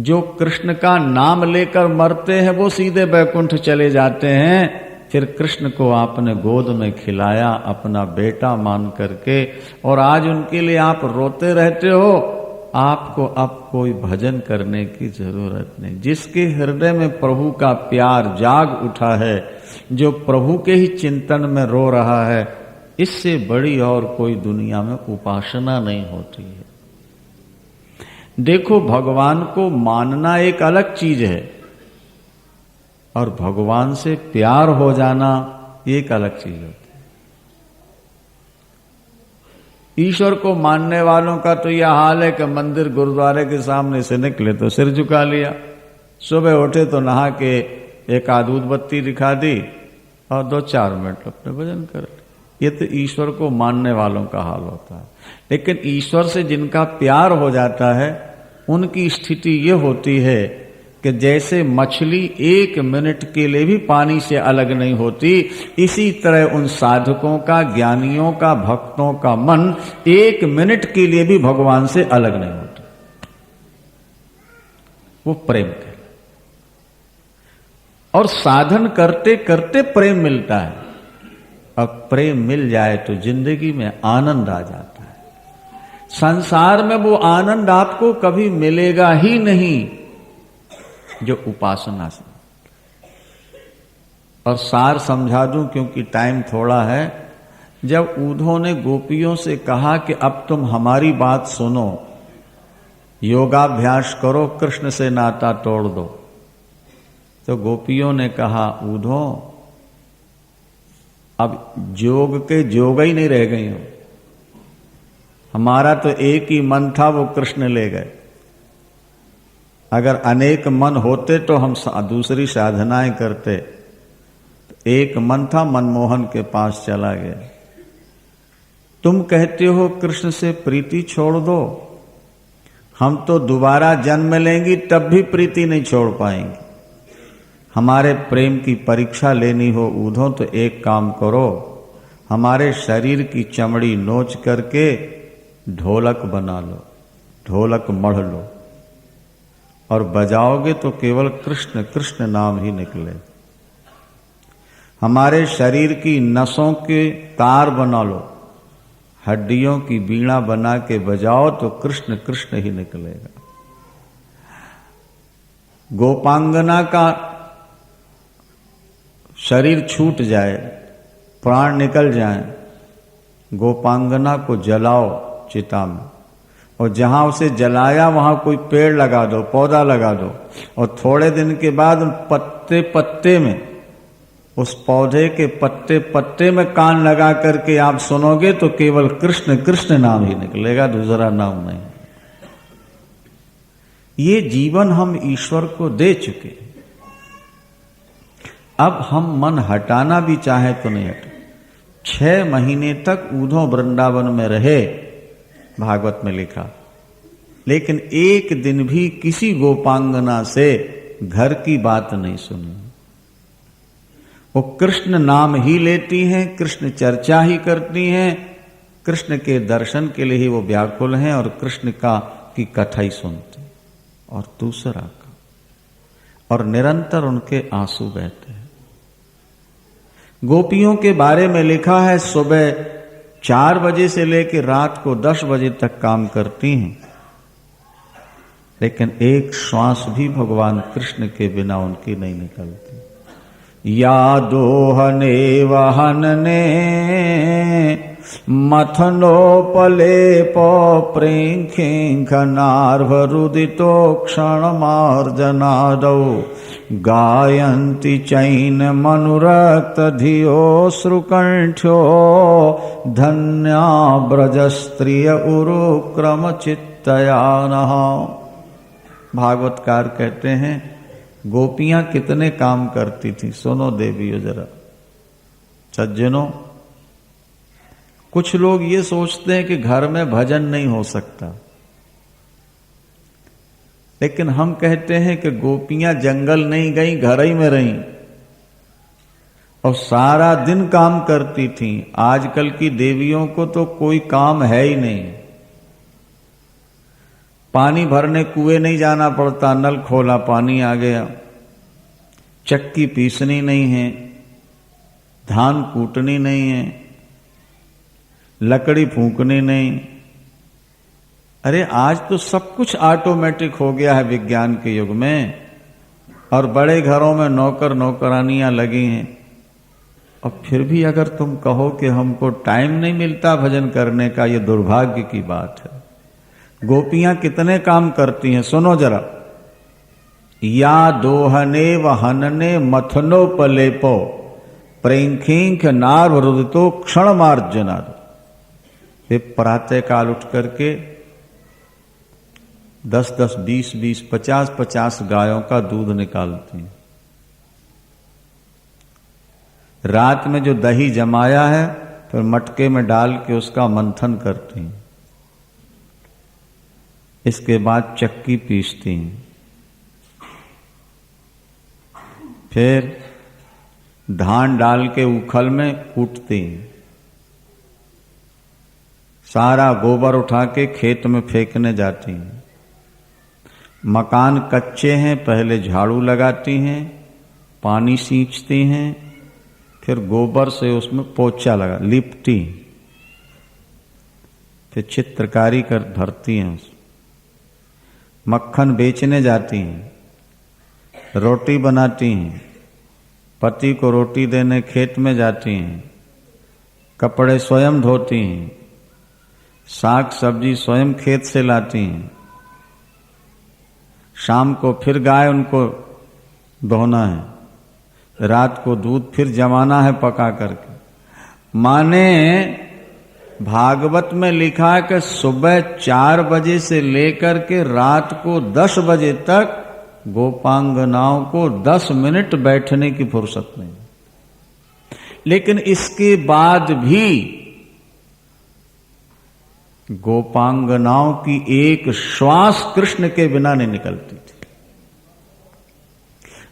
जो कृष्ण का नाम लेकर मरते हैं वो सीधे बैकुंठ चले जाते हैं। फिर कृष्ण को आपने गोद में खिलाया अपना बेटा मान करके, और आज उनके लिए आप रोते रहते हो। आपको अब कोई भजन करने की जरूरत नहीं। जिसके हृदय में प्रभु का प्यार जाग उठा है, जो प्रभु के ही चिंतन में रो रहा है, इससे बड़ी और कोई दुनिया में उपासना नहीं होती है। देखो, भगवान को मानना एक अलग चीज है और भगवान से प्यार हो जाना एक अलग चीज होती है। ईश्वर को मानने वालों का तो यह हाल है कि मंदिर गुरुद्वारे के सामने से निकले तो सिर झुका लिया, सुबह उठे तो नहा के एक आध बत्ती दिखा दी और 2-4 मिनट अपने भजन कर। ये तो ईश्वर को मानने वालों का हाल होता है। लेकिन ईश्वर से जिनका प्यार हो जाता है उनकी स्थिति ये होती है कि जैसे मछली 1 मिनट के लिए भी पानी से अलग नहीं होती, इसी तरह उन साधकों का, ज्ञानियों का, भक्तों का मन 1 मिनट के लिए भी भगवान से अलग नहीं होता। वो प्रेम कहलाता है। और साधन करते करते प्रेम मिलता है। अब प्रेम मिल जाए तो जिंदगी में आनंद आ जाता है। संसार में वो आनंद आपको कभी मिलेगा ही नहीं जो उपासना से। और सार समझा दूं क्योंकि टाइम थोड़ा है। जब ऊधों ने गोपियों से कहा कि अब तुम हमारी बात सुनो, योगाभ्यास करो, कृष्ण से नाता तोड़ दो, तो गोपियों ने कहा ऊधों अब जोग के जोग ही नहीं रह गई हो। हमारा तो एक ही मन था, वो कृष्ण ले गए। अगर अनेक मन होते तो हम दूसरी साधनाएं करते। एक मन था, मनमोहन के पास चला गया। तुम कहते हो कृष्ण से प्रीति छोड़ दो, हम तो दोबारा जन्म लेंगी तब भी प्रीति नहीं छोड़ पाएंगे। हमारे प्रेम की परीक्षा लेनी हो ऊधों तो एक काम करो, हमारे शरीर की चमड़ी नोच करके ढोलक बना लो, ढोलक मढ़ लो और बजाओगे तो केवल कृष्ण कृष्ण नाम ही निकले। हमारे शरीर की नसों के तार बना लो, हड्डियों की बीणा बना के बजाओ तो कृष्ण कृष्ण ही निकलेगा। गोपांगना का शरीर छूट जाए, प्राण निकल जाए, गोपांगना को जलाओ चिता में, और जहां उसे जलाया वहां कोई पेड़ लगा दो, पौधा लगा दो, और थोड़े दिन के बाद पत्ते पत्ते में, उस पौधे के पत्ते पत्ते में कान लगा करके आप सुनोगे तो केवल कृष्ण कृष्ण नाम ही निकलेगा, दूसरा नाम नहीं। ये जीवन हम ईश्वर को दे चुके। अब हम मन हटाना भी चाहे तो नहीं हटा। 6 महीने तक ऊधों वृंदावन में रहे, भागवत में लिखा, लेकिन एक दिन भी किसी गोपांगना से घर की बात नहीं सुनी। वो कृष्ण नाम ही लेती हैं, कृष्ण चर्चा ही करती हैं, कृष्ण के दर्शन के लिए ही वो व्याकुल हैं और कृष्ण की कथा ही सुनते। और दूसरा का, और निरंतर उनके आंसू बहते हैं। गोपियों के बारे में लिखा है सुबह 4 बजे से लेकर रात को 10 बजे तक काम करती हैं, लेकिन एक श्वास भी भगवान कृष्ण के बिना उनकी नहीं निकलती। या दोहने वहनने मथनोपले प्रेंखनार्भरुदितो क्षणमार्जनादौ गायन्ति चैन मनुरक्त धियो श्रुकंठ्यो धन्या ब्रजस्त्रिय उरुक्रम चित्तयानः। भागवतकार कहते हैं गोपियां कितने काम करती थी, सुनो देवियों जरा सज्जनों। कुछ लोग ये सोचते हैं कि घर में भजन नहीं हो सकता, लेकिन हम कहते हैं कि गोपियां जंगल नहीं गई, घर ही में रहीं और सारा दिन काम करती थीं। आजकल की देवियों को तो कोई काम है ही नहीं। पानी भरने कुएं नहीं जाना पड़ता, नल खोला पानी आ गया। चक्की पीसनी नहीं है, धान कूटनी नहीं है, लकड़ी फूंकनी नहीं। अरे आज तो सब कुछ ऑटोमेटिक हो गया है विज्ञान के युग में, और बड़े घरों में नौकर नौकरानियां लगी हैं। और फिर भी अगर तुम कहो कि हमको टाइम नहीं मिलता भजन करने का, ये दुर्भाग्य की बात है। गोपियां कितने काम करती हैं, सुनो जरा। या दोहने वहनने मथनो पलेपो प्रेंखींख नार वरुदितो क्षण मार्जनाद। वे प्रातः काल उठ करके 10-10, 20-20, 50-50 गायों का दूध निकालती हैं। रात में जो दही जमाया है फिर मटके में डाल के उसका मंथन करती हैं। इसके बाद चक्की पीसती हैं, फिर धान डाल के उखल में कूटती हैं। सारा गोबर उठा के खेत में फेंकने जाती हैं। मकान कच्चे हैं, पहले झाड़ू लगाती हैं, पानी सींचती हैं, फिर गोबर से उसमें पोछा लगा लिपटी, फिर चित्रकारी कर भरती हैं। मक्खन बेचने जाती हैं, रोटी बनाती हैं, पति को रोटी देने खेत में जाती हैं, कपड़े स्वयं धोती हैं, साग सब्जी स्वयं खेत से लाती हैं। शाम को फिर गाय उनको दोहना है, रात को दूध फिर जमाना है पका करके। माने भागवत में लिखा है कि सुबह 4 बजे से लेकर के रात को 10 बजे तक गोपांगनाओं को 10 मिनट बैठने की फुर्सत नहीं। लेकिन इसके बाद भी गोपांगनाओं की एक श्वास कृष्ण के बिना नहीं निकलती थी,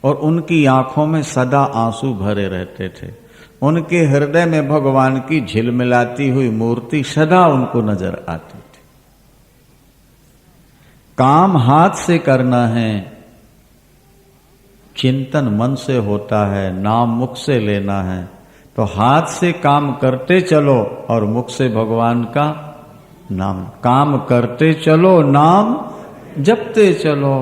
और उनकी आंखों में सदा आंसू भरे रहते थे। उनके हृदय में भगवान की झिलमिलाती हुई मूर्ति सदा उनको नजर आती थी। काम हाथ से करना है, चिंतन मन से होता है, नाम मुख से लेना है। तो हाथ से काम करते चलो और मुख से भगवान का नाम, काम करते चलो नाम जपते चलो,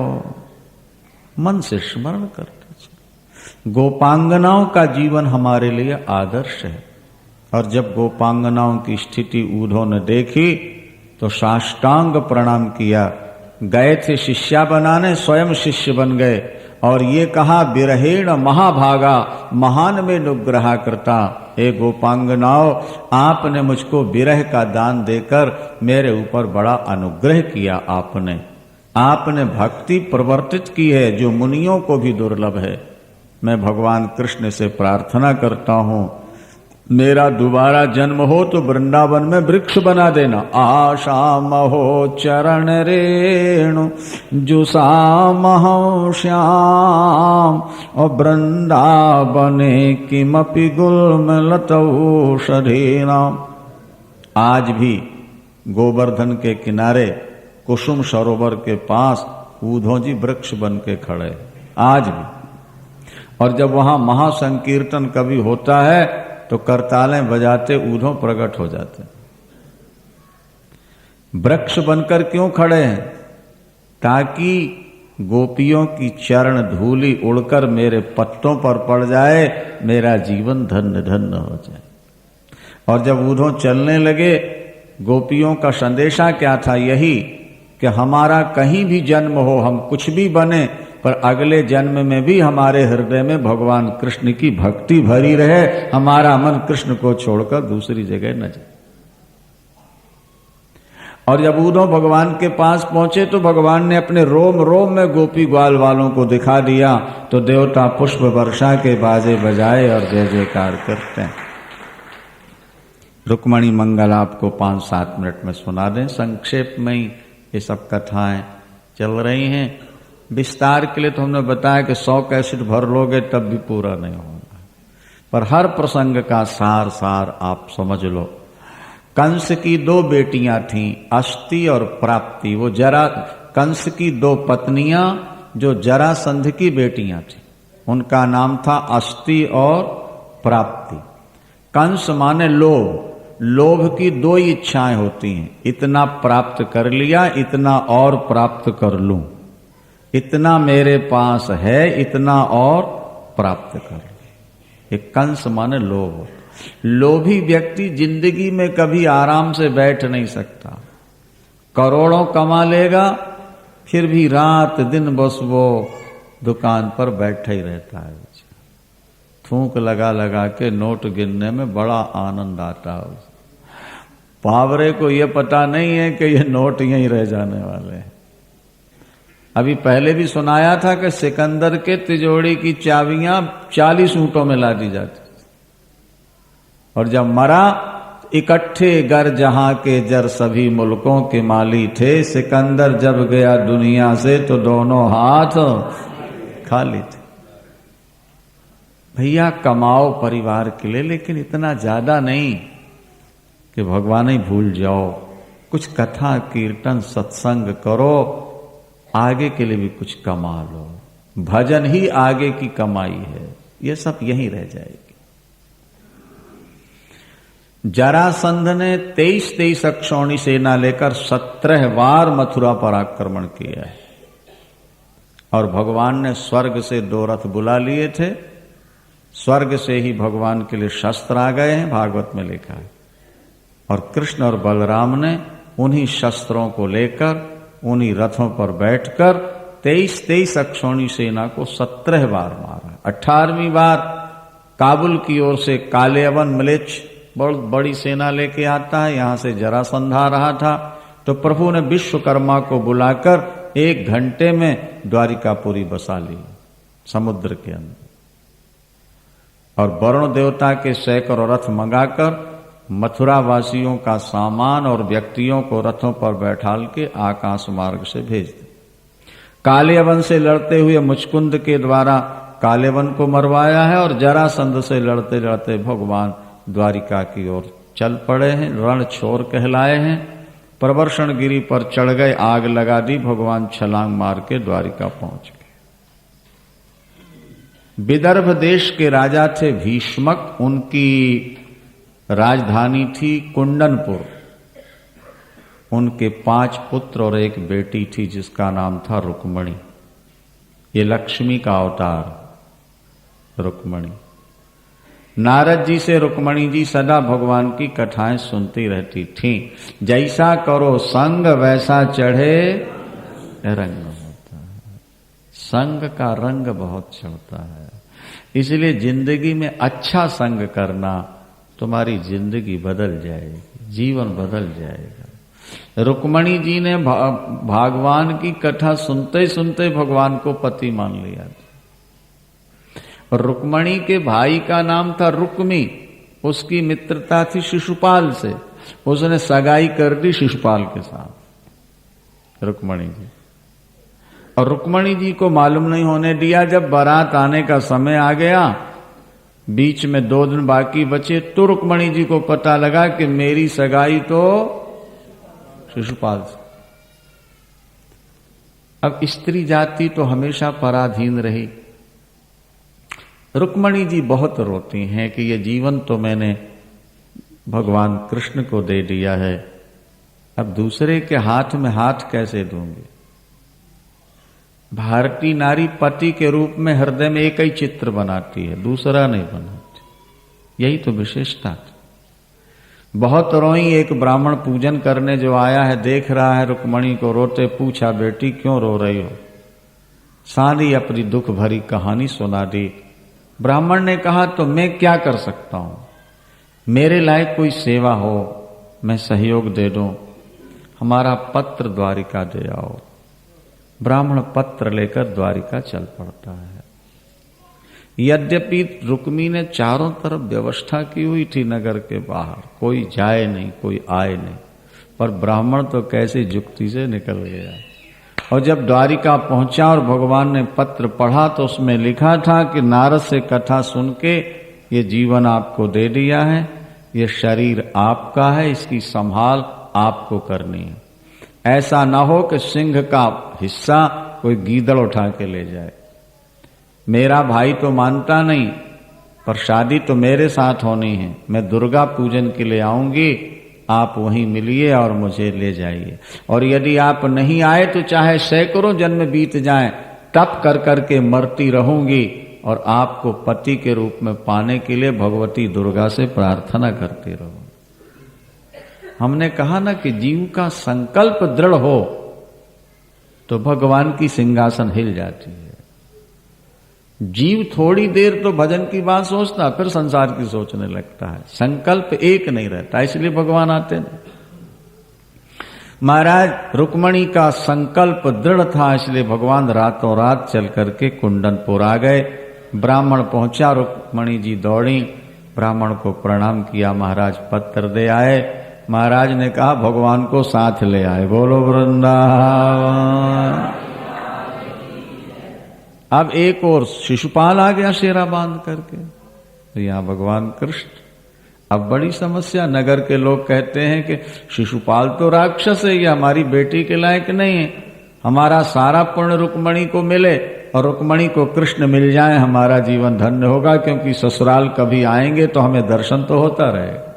मन से स्मरण करते चलो। गोपांगनाओं का जीवन हमारे लिए आदर्श है। और जब गोपांगनाओं की स्थिति उद्धव ने देखी तो साष्टांग प्रणाम किया। गए थे शिष्या बनाने, स्वयं शिष्य बन गए और ये कहा बिरहेण महाभागा महान में अनुग्रह करता। हे गोपांगनाओं, आपने मुझको विरह का दान देकर मेरे ऊपर बड़ा अनुग्रह किया। आपने भक्ति प्रवर्तित की है जो मुनियों को भी दुर्लभ है। मैं भगवान कृष्ण से प्रार्थना करता हूं, मेरा दोबारा जन्म हो तो वृंदावन में वृक्ष बना देना। आशा महो चरण रेणु जुसामहो श्याम, और वृंदावने किमपि गुल्मलतौषधीनाम। आज भी गोवर्धन के किनारे कुसुम सरोवर के पास उद्धव जी वृक्ष बन के खड़े आज भी। और जब वहां महासंकीर्तन कभी होता है तो करतालें बजाते उद्धव प्रकट हो जाते। वृक्ष बनकर क्यों खड़े हैं? ताकि गोपियों की चरण धूलि उड़कर मेरे पत्तों पर पड़ जाए, मेरा जीवन धन्य धन्य हो जाए। और जब उद्धव चलने लगे, गोपियों का संदेशा क्या था? यही कि हमारा कहीं भी जन्म हो, हम कुछ भी बने, पर अगले जन्म में भी हमारे हृदय में भगवान कृष्ण की भक्ति भरी रहे, हमारा मन कृष्ण को छोड़कर दूसरी जगह न जाए। और जब उद्धव भगवान के पास पहुंचे तो भगवान ने अपने रोम रोम में गोपी ग्वाल वालों को दिखा दिया, तो देवता पुष्प वर्षा के बाजे बजाए और जय जयकार करते हैं। रुक्मणी मंगल आपको 5-7 मिनट में सुना दें, संक्षेप में ही ये सब कथाएं चल रही हैं। विस्तार के लिए तो हमने बताया कि 100 कैसेट भर लोगे तब भी पूरा नहीं होगा, पर हर प्रसंग का सार सार आप समझ लो। कंस की 2 बेटियां थीं, अष्टि और प्राप्ति। वो कंस की 2 पत्नियां जो जरासंध की बेटियां थीं, उनका नाम था अष्टि और प्राप्ति। कंस माने लोभ, लोभ की 2 इच्छाएं होती हैं, इतना प्राप्त कर लिया, इतना और प्राप्त कर लूं, इतना मेरे पास है, इतना और प्राप्त कर लूं। एक कंस माने लोभ। लोभी व्यक्ति जिंदगी में कभी आराम से बैठ नहीं सकता, करोड़ों कमा लेगा फिर भी रात दिन बस वो दुकान पर बैठा ही रहता है। थूक लगा लगा के नोट गिनने में बड़ा आनंद आता है। पावरे को ये पता नहीं है कि ये नोट यहीं रह जाने वाले हैं। अभी पहले भी सुनाया था कि सिकंदर के तिजोरी की चाबियां 40 ऊंटों में लादी जाती, और जब मरा इकट्ठे गर जहां के जर सभी मुल्कों के माली थे। सिकंदर जब गया दुनिया से तो दोनों हाथ खाली थे। भैया कमाओ परिवार के लिए, लेकिन इतना ज्यादा नहीं कि भगवान ही भूल जाओ। कुछ कथा कीर्तन सत्संग करो, आगे के लिए भी कुछ कमा लो। भजन ही आगे की कमाई है, ये सब यहीं रह जाएगी। जरासंध ने 23 अक्षौणी सेना लेकर 17 बार मथुरा पर आक्रमण किया है, और भगवान ने स्वर्ग से 2 रथ बुला लिए थे। स्वर्ग से ही भगवान के लिए शस्त्र आ गए हैं, भागवत में लिखा है। और कृष्ण और बलराम ने उन्हीं शस्त्रों को लेकर उन्हीं रथों पर बैठकर 23 अक्षौणी सेना को 17 बार मारा। 18वीं बार काबुल की ओर से कालेवन म्लेच्छ बहुत बड़ी सेना लेके आता है, यहां से जरासंध आ रहा था। तो प्रभु ने विश्वकर्मा को बुलाकर 1 घंटे में द्वारिकापुरी बसा ली समुद्र के अंदर, और वरुण देवता के सैकड़ों रथ मंगाकर मथुरा वासियों का सामान और व्यक्तियों को रथों पर बैठाल के आकाश मार्ग से भेज दिया। कालेवन से लड़ते हुए मुचकुंद के द्वारा कालेवन को मरवाया है, और जरासंध से लड़ते लड़ते भगवान द्वारिका की ओर चल पड़े हैं। रणछोर कहलाए हैं। प्रवर्षण गिरी पर चढ़ गए, आग लगा दी, भगवान छलांग मार के द्वारिका पहुंच गए। विदर्भ देश के राजा थे भीष्मक, उनकी राजधानी थी कुंडनपुर। उनके 5 पुत्र और 1 बेटी थी जिसका नाम था रुक्मणी। ये लक्ष्मी का अवतार रुक्मणी। नारद जी से रुक्मणी जी सदा भगवान की कथाएं सुनती रहती थीं। जैसा करो संग वैसा चढ़े रंग होता है। संग का रंग बहुत चढ़ता है, इसलिए जिंदगी में अच्छा संग करना, तुम्हारी जिंदगी बदल जाएगी, जीवन बदल जाएगा। रुक्मणी जी ने भगवान की कथा सुनते सुनते भगवान को पति मान लिया। और रुक्मणी के भाई का नाम था रुक्मी, उसकी मित्रता थी शिशुपाल से, उसने सगाई कर दी शिशुपाल के साथ रुक्मणी जी। और रुक्मणी जी को मालूम नहीं होने दिया। जब बारात आने का समय आ गया, बीच में 2 दिन बाकी बचे, तो रुक्मणी जी को पता लगा कि मेरी सगाई तो शिशुपाल से। अब स्त्री जाति तो हमेशा पराधीन रही। रुक्मणी जी बहुत रोती हैं कि ये जीवन तो मैंने भगवान कृष्ण को दे दिया है, अब दूसरे के हाथ में हाथ कैसे दूंगी। भारतीय नारी पति के रूप में हृदय में एक ही चित्र बनाती है, दूसरा नहीं बनाती। यही तो विशेषता थी। बहुत रोई। एक ब्राह्मण पूजन करने जो आया है देख रहा है रुक्मणी को रोते, पूछा बेटी क्यों रो रही हो। सारी अपनी दुख भरी कहानी सुना दी। ब्राह्मण ने कहा तो मैं क्या कर सकता हूं, मेरे लायक कोई सेवा हो मैं सहयोग दे दूं। हमारा पत्र द्वारिका दे आओ। ब्राह्मण पत्र लेकर द्वारिका चल पड़ता है। यद्यपि रुक्मी ने चारों तरफ व्यवस्था की हुई थी नगर के बाहर, कोई जाए नहीं, कोई आए नहीं, पर ब्राह्मण तो कैसे जुक्ति से निकल गया। और जब द्वारिका पहुंचा और भगवान ने पत्र पढ़ा तो उसमें लिखा था कि नारद से कथा सुन के ये जीवन आपको दे दिया है, ये शरीर आपका है, इसकी संभाल आपको करनी है। ऐसा ना हो कि सिंह का हिस्सा कोई गीदड़ उठा के ले जाए। मेरा भाई तो मानता नहीं, पर शादी तो मेरे साथ होनी है। मैं दुर्गा पूजन के लिए आऊंगी, आप वहीं मिलिए और मुझे ले जाइए। और यदि आप नहीं आए तो चाहे सैकड़ों जन्म बीत जाएं, तप कर करके मरती रहूंगी और आपको पति के रूप में पाने के लिए भगवती दुर्गा से प्रार्थना करती रहूंगी। हमने कहा ना कि जीव का संकल्प दृढ़ हो तो भगवान की सिंहासन हिल जाती है। जीव थोड़ी देर तो भजन की बात सोचता, फिर संसार की सोचने लगता है। संकल्प एक नहीं रहता, इसलिए भगवान आते नहीं। महाराज रुक्मणी का संकल्प दृढ़ था, इसलिए भगवान रातों रात चल करके कुंडनपुर आ गए। ब्राह्मण पहुंचा, रुक्मणी जी दौड़ी, ब्राह्मण को प्रणाम किया, महाराज पत्र दे आए। महाराज ने कहा भगवान को साथ ले आए। बोलो वृंदावन। अब एक और शिशुपाल आ गया शेरा बांध करके, तो यहां भगवान कृष्ण। अब बड़ी समस्या, नगर के लोग कहते हैं कि शिशुपाल तो राक्षस है, ये हमारी बेटी के लायक नहीं है। हमारा सारा पुण्य रुक्मणी को मिले और रुक्मणी को कृष्ण मिल जाए, हमारा जीवन धन्य होगा, क्योंकि ससुराल कभी आएंगे तो हमें दर्शन तो होता रहेगा।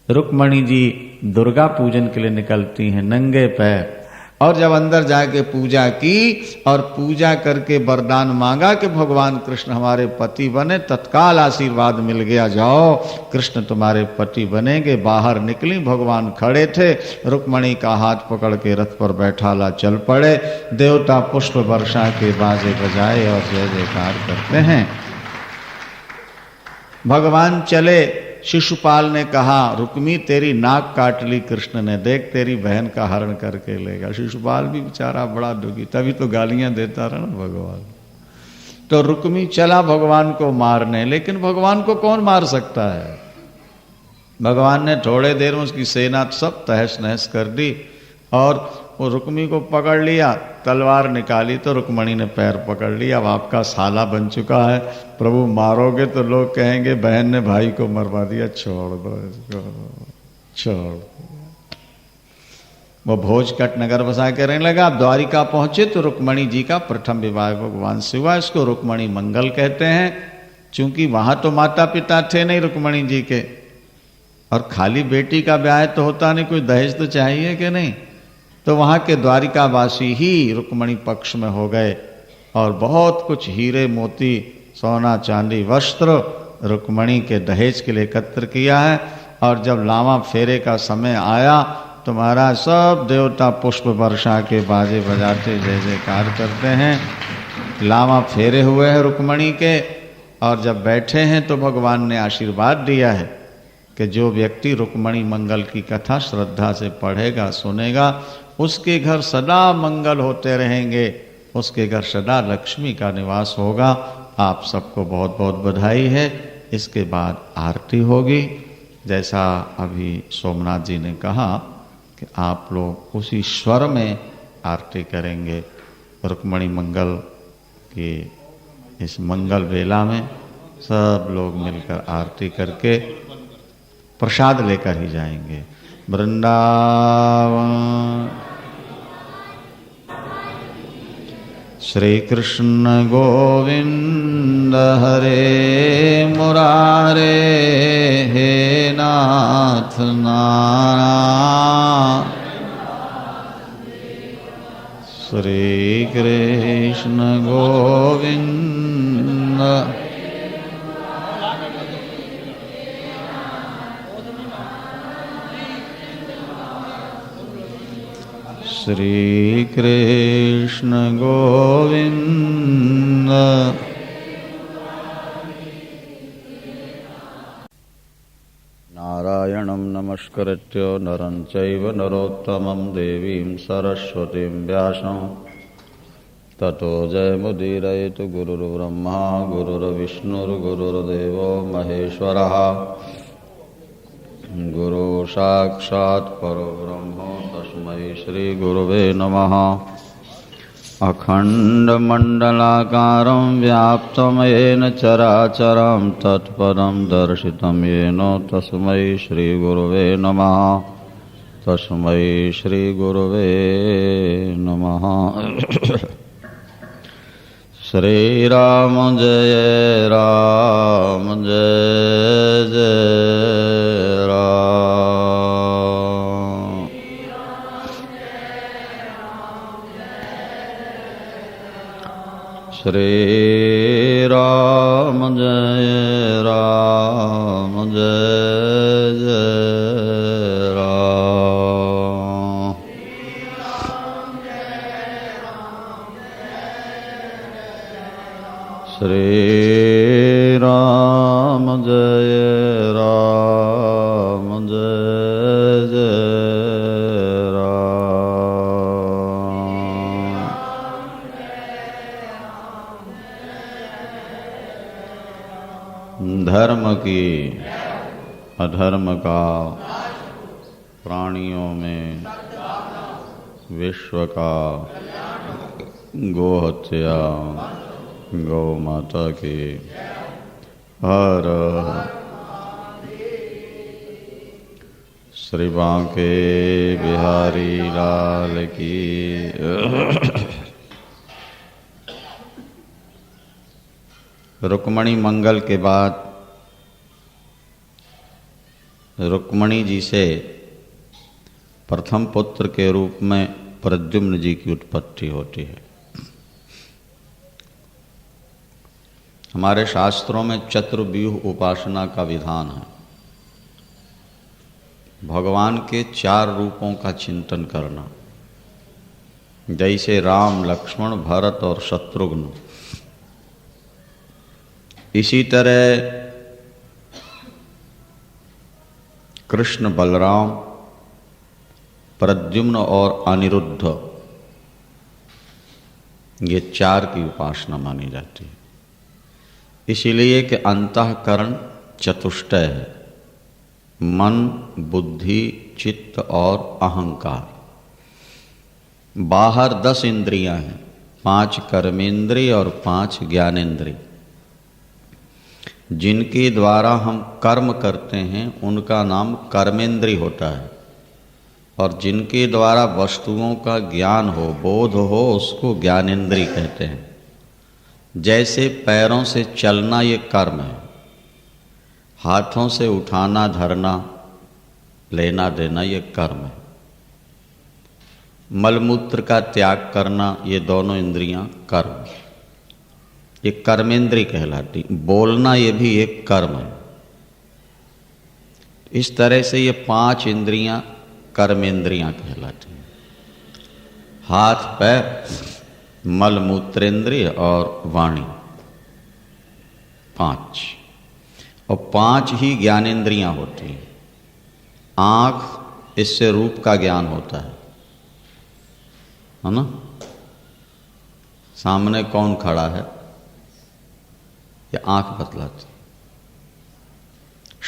रुक्मणी जी दुर्गा पूजन के लिए निकलती हैं नंगे पैर, और जब अंदर जाके पूजा की और पूजा करके वरदान मांगा कि भगवान कृष्ण हमारे पति बने, तत्काल आशीर्वाद मिल गया, जाओ कृष्ण तुम्हारे पति बनेंगे। बाहर निकली, भगवान खड़े थे, रुक्मणी का हाथ पकड़ के रथ पर बैठाला चल पड़े। देवता पुष्प वर्षा के बाजे बजाए और जय जयकार करते हैं। भगवान चले। शिशुपाल ने कहा रुक्मी तेरी नाक काट ली कृष्ण ने, देख तेरी बहन का हरण करके लेगा। शिशुपाल भी बेचारा बड़ा दुखी, तभी तो गालियां देता रहा ना भगवान। तो रुक्मी चला भगवान को मारने, लेकिन भगवान को कौन मार सकता है। भगवान ने थोड़े देर में उसकी सेना सब तहस नहस कर दी और वो रुक्मी को पकड़ लिया, तलवार निकाली तो रुक्मणी ने पैर पकड़ लिया। अब आपका साला बन चुका है, प्रभु मारोगे तो लोग कहेंगे बहन ने भाई को मरवा दिया, छोड़ दो इसको, छोड़। वो भोजकट नगर बसा के रहने लगा। द्वारिका पहुंचे तो रुक्मणी जी का प्रथम विवाह भगवान से हुआ। इसको रुक्मणी मंगल कहते हैं, क्योंकि वहां तो माता पिता थे नहीं रुक्मणी जी के, और खाली बेटी का ब्याह तो होता नहीं, कोई दहेज तो चाहिए कि नहीं। तो वहां के द्वारिकावासी ही रुक्मणी पक्ष में हो गए और बहुत कुछ हीरे मोती सोना चांदी वस्त्र रुक्मणी के दहेज के लिए एकत्र किया है। और जब लावा फेरे का समय आया तो महाराज सब देवता पुष्प वर्षा के बाजे बजाते जय जयकार करते हैं। लावा फेरे हुए हैं रुक्मणी के, और जब बैठे हैं तो भगवान ने आशीर्वाद दिया है कि जो व्यक्ति रुक्मणी मंगल की कथा श्रद्धा से पढ़ेगा सुनेगा, उसके घर सदा मंगल होते रहेंगे, उसके घर सदा लक्ष्मी का निवास होगा। आप सबको बहुत बहुत बधाई है। इसके बाद आरती होगी, जैसा अभी सोमनाथ जी ने कहा कि आप लोग उसी स्वर में आरती करेंगे। रुक्मणी मंगल की इस मंगल वेला में सब लोग मिलकर आरती करके प्रसाद लेकर ही जाएंगे। वृंदावन श्री कृष्ण गोविंद हरे मुरारे, हे नाथ नारायण। श्री कृष्ण गोविंद श्री कृष्ण गोविंद। नारायण नारायणं नमस्कृत्य नरं चैव नरोत्तमं देवीं सरस्वतीं व्यासं ततो जयमुदीरयतु गुरुर्ब्रह्मा गुरुर्विष्णुर्गुरुर्देवो महेश्वरः गुरु साक्षात् परब्रह्म तस्मै श्रीगुरुवे नमः। अखण्डमण्डलाकारं व्याप्तं येन चराचरं तत्पदं दर्शितं येन तस्मै श्रीगुरुवे नमः। तस्मै श्रीगुरुवे नमः। श्रीराम जय राम जय जय राम। श्रीराम जय राम जय जय राम। श्री राम जय राम जय जय राम। धर्म की अधर्म का प्राणियों में विश्व का गोहत्या गौ माता की हर श्री बांके बिहारी लाल की। रुक्मणी मंगल के बाद रुक्मणी जी से प्रथम पुत्र के रूप में प्रद्युम्न जी की उत्पत्ति होती है। हमारे शास्त्रों में चतुर्व्यूह उपासना का विधान है। भगवान के 4 रूपों का चिंतन करना, जैसे राम लक्ष्मण भरत और शत्रुघ्न। इसी तरह कृष्ण बलराम, प्रद्युम्न और अनिरुद्ध, ये 4 की उपासना मानी जाती है। इसीलिए कि अंतःकरण चतुष्टय है, मन बुद्धि चित्त और अहंकार। बाहर 10 इंद्रियां हैं, 5 कर्मेंद्रिय और 5 ज्ञानेंद्रिय। जिनके द्वारा हम कर्म करते हैं उनका नाम कर्मेंद्रिय होता है, और जिनके द्वारा वस्तुओं का ज्ञान हो, बोध हो, उसको ज्ञानेंद्रिय कहते हैं। जैसे पैरों से चलना ये कर्म है, हाथों से उठाना धरना लेना देना ये कर्म है। मलमूत्र का त्याग करना ये दोनों इंद्रियां कर्म, ये कर्मेंद्रिय कहलाती। बोलना ये भी एक कर्म है। इस तरह से ये 5 इंद्रियां कर्मेंद्रियां कहलाती हैं। हाथ पैर मलमूत्रेंद्रिय और वाणी 5, और 5 ही ज्ञानेंद्रियां होती हैं। आँख, इससे रूप का ज्ञान होता है ना। सामने कौन खड़ा है ये आँख बतलाती।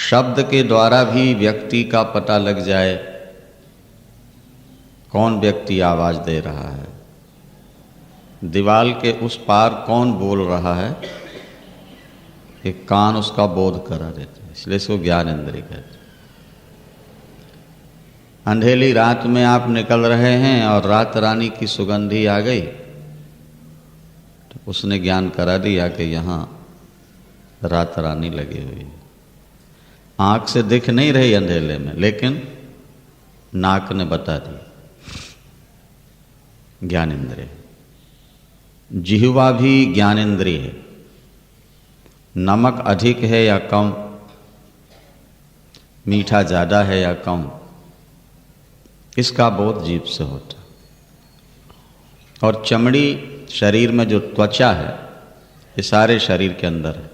शब्द के द्वारा भी व्यक्ति का पता लग जाए कौन व्यक्ति आवाज दे रहा है। दीवाल के उस पार कौन बोल रहा है, एक कान उसका बोध करा देते हैं, इसलिए इसको ज्ञान इंद्रिय कहते हैं। अंधेली रात में आप निकल रहे हैं और रात रानी की सुगंधी आ गई, तो उसने ज्ञान करा दिया कि यहाँ रात रानी लगी हुई है। आँख से दिख नहीं रही अंधेले में, लेकिन नाक ने बता दी, ज्ञानेंद्रिय। जिह्वा भी ज्ञानेंद्रिय है। नमक अधिक है या कम, मीठा ज़्यादा है या कम, इसका बोध जीभ से होता। और चमड़ी, शरीर में जो त्वचा है, ये सारे शरीर के अंदर है।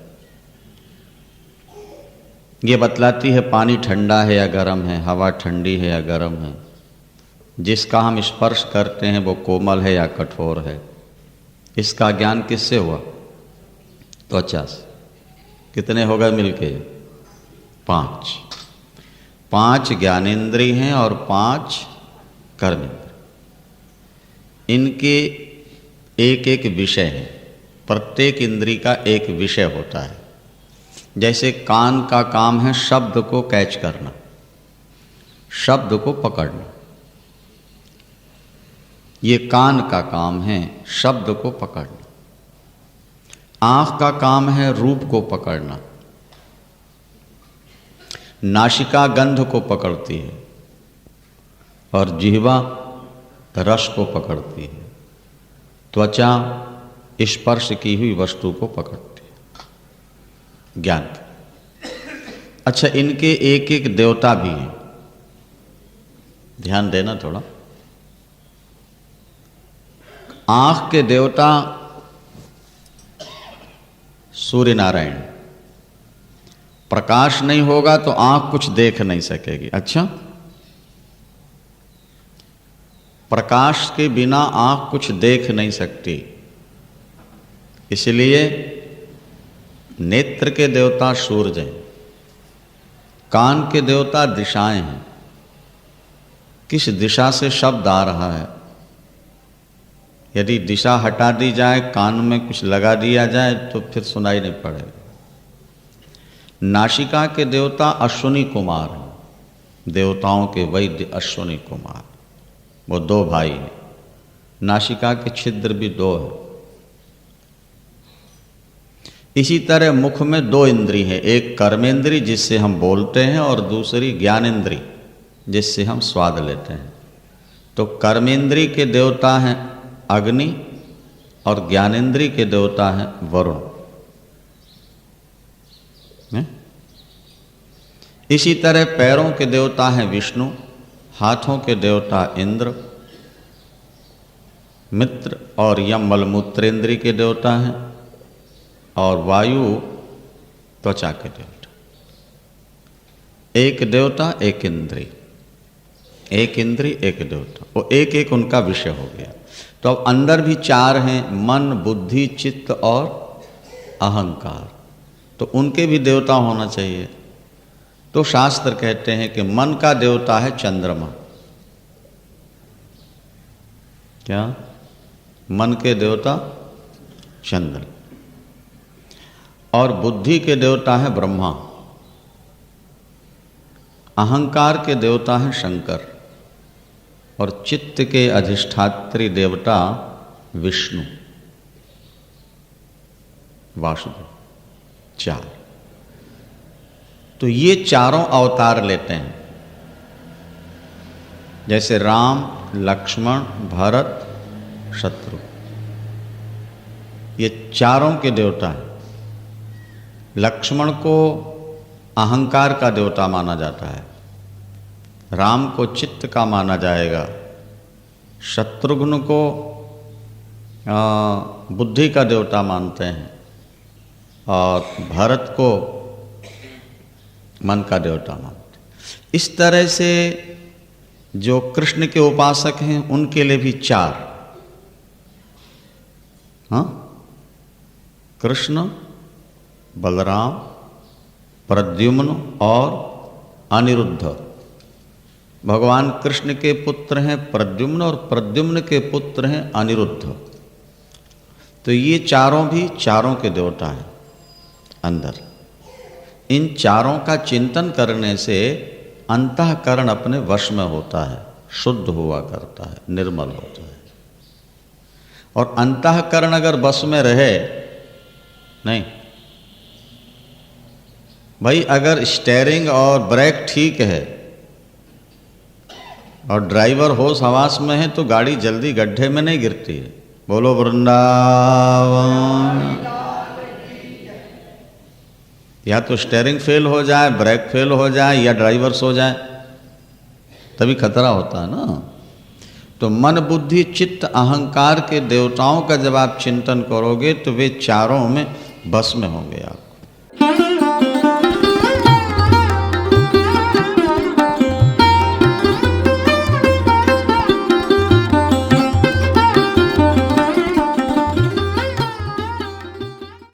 ये बतलाती है पानी ठंडा है या गर्म है, हवा ठंडी है या गर्म है, जिसका हम स्पर्श करते हैं वो कोमल है या कठोर है। इसका ज्ञान किससे हुआ? त्वचा से। कितने हो गए मिलके? 5। 5 ज्ञानेंद्रिय हैं और 5 कर्मेंद्रिय। इनके एक एक विषय है, प्रत्येक इंद्रिय का एक विषय होता है। जैसे कान का काम है शब्द को कैच करना, शब्द को पकड़ना, ये कान का काम है शब्द को पकड़ना। आँख का काम है रूप को पकड़ना, नासिका गंध को पकड़ती है और जिह्वा रस को पकड़ती है, त्वचा स्पर्श की हुई वस्तु को पकड़ती है। ज्ञान। अच्छा, इनके एक एक देवता भी हैं, ध्यान देना थोड़ा। आँख के देवता सूर्य नारायण। प्रकाश नहीं होगा तो आंख कुछ देख नहीं सकेगी। अच्छा, प्रकाश के बिना आंख कुछ देख नहीं सकती, इसलिए नेत्र के देवता सूर्य हैं, कान के देवता दिशाएं हैं। किस दिशा से शब्द आ रहा है, यदि दिशा हटा दी जाए, कान में कुछ लगा दिया जाए तो फिर सुनाई नहीं पड़ेगा। नासिका के देवता अश्विनी कुमार हैं, देवताओं के वैद्य अश्विनी कुमार, वो 2 भाई हैं। नासिका के छिद्र भी 2 हैं। इसी तरह मुख में 2 इंद्री हैं, एक कर्मेंद्री जिससे हम बोलते हैं और दूसरी ज्ञानेंद्री जिससे हम स्वाद लेते हैं। तो कर्मेंद्री के देवता हैं अग्नि और ज्ञानेंद्री के देवता हैं वरुण। इसी तरह पैरों के देवता हैं विष्णु, हाथों के देवता इंद्र, मित्र और यम मलमूत्रेंद्री के देवता हैं, और वायु त्वचा के देवता। एक देवता एक इंद्री, एक इंद्री एक देवता, वो एक एक उनका विषय हो गया। तो अब अंदर भी 4 हैं, मन, बुद्धि, चित्त और अहंकार। तो उनके भी देवता होना चाहिए। तो शास्त्र कहते हैं कि मन का देवता है चंद्रमा। क्या? मन के देवता चंद्र, और बुद्धि के देवता है ब्रह्मा, अहंकार के देवता है शंकर, और चित्त के अधिष्ठात्री देवता विष्णु, वासुदेव। 4। तो ये चारों अवतार लेते हैं, जैसे राम, लक्ष्मण, भरत, शत्रु, ये चारों के देवता हैं। लक्ष्मण को अहंकार का देवता माना जाता है, राम को चित्त का माना जाएगा, शत्रुघ्न को बुद्धि का देवता मानते हैं, और भरत को मन का देवता मानते हैं। इस तरह से जो कृष्ण के उपासक हैं उनके लिए भी 4, कृष्ण, बलराम, प्रद्युम्न और अनिरुद्ध। भगवान कृष्ण के पुत्र हैं प्रद्युम्न और प्रद्युम्न के पुत्र हैं अनिरुद्ध। तो ये चारों भी चारों के देवता हैं अंदर। इन चारों का चिंतन करने से अंतःकरण अपने वश में होता है, शुद्ध हुआ करता है, निर्मल होता है। और अंतःकरण अगर वश में रहे नहीं भाई, अगर स्टीयरिंग और ब्रेक ठीक है और ड्राइवर होश हवास में है तो गाड़ी जल्दी गड्ढे में नहीं गिरती है। बोलो वृंदावन। या तो स्टीयरिंग फेल हो जाए, ब्रेक फेल हो जाए, या ड्राइवर सो जाए, तभी खतरा होता है ना। तो मन, बुद्धि, चित्त, अहंकार के देवताओं का जब आप चिंतन करोगे तो वे चारों में बस में होंगे आप।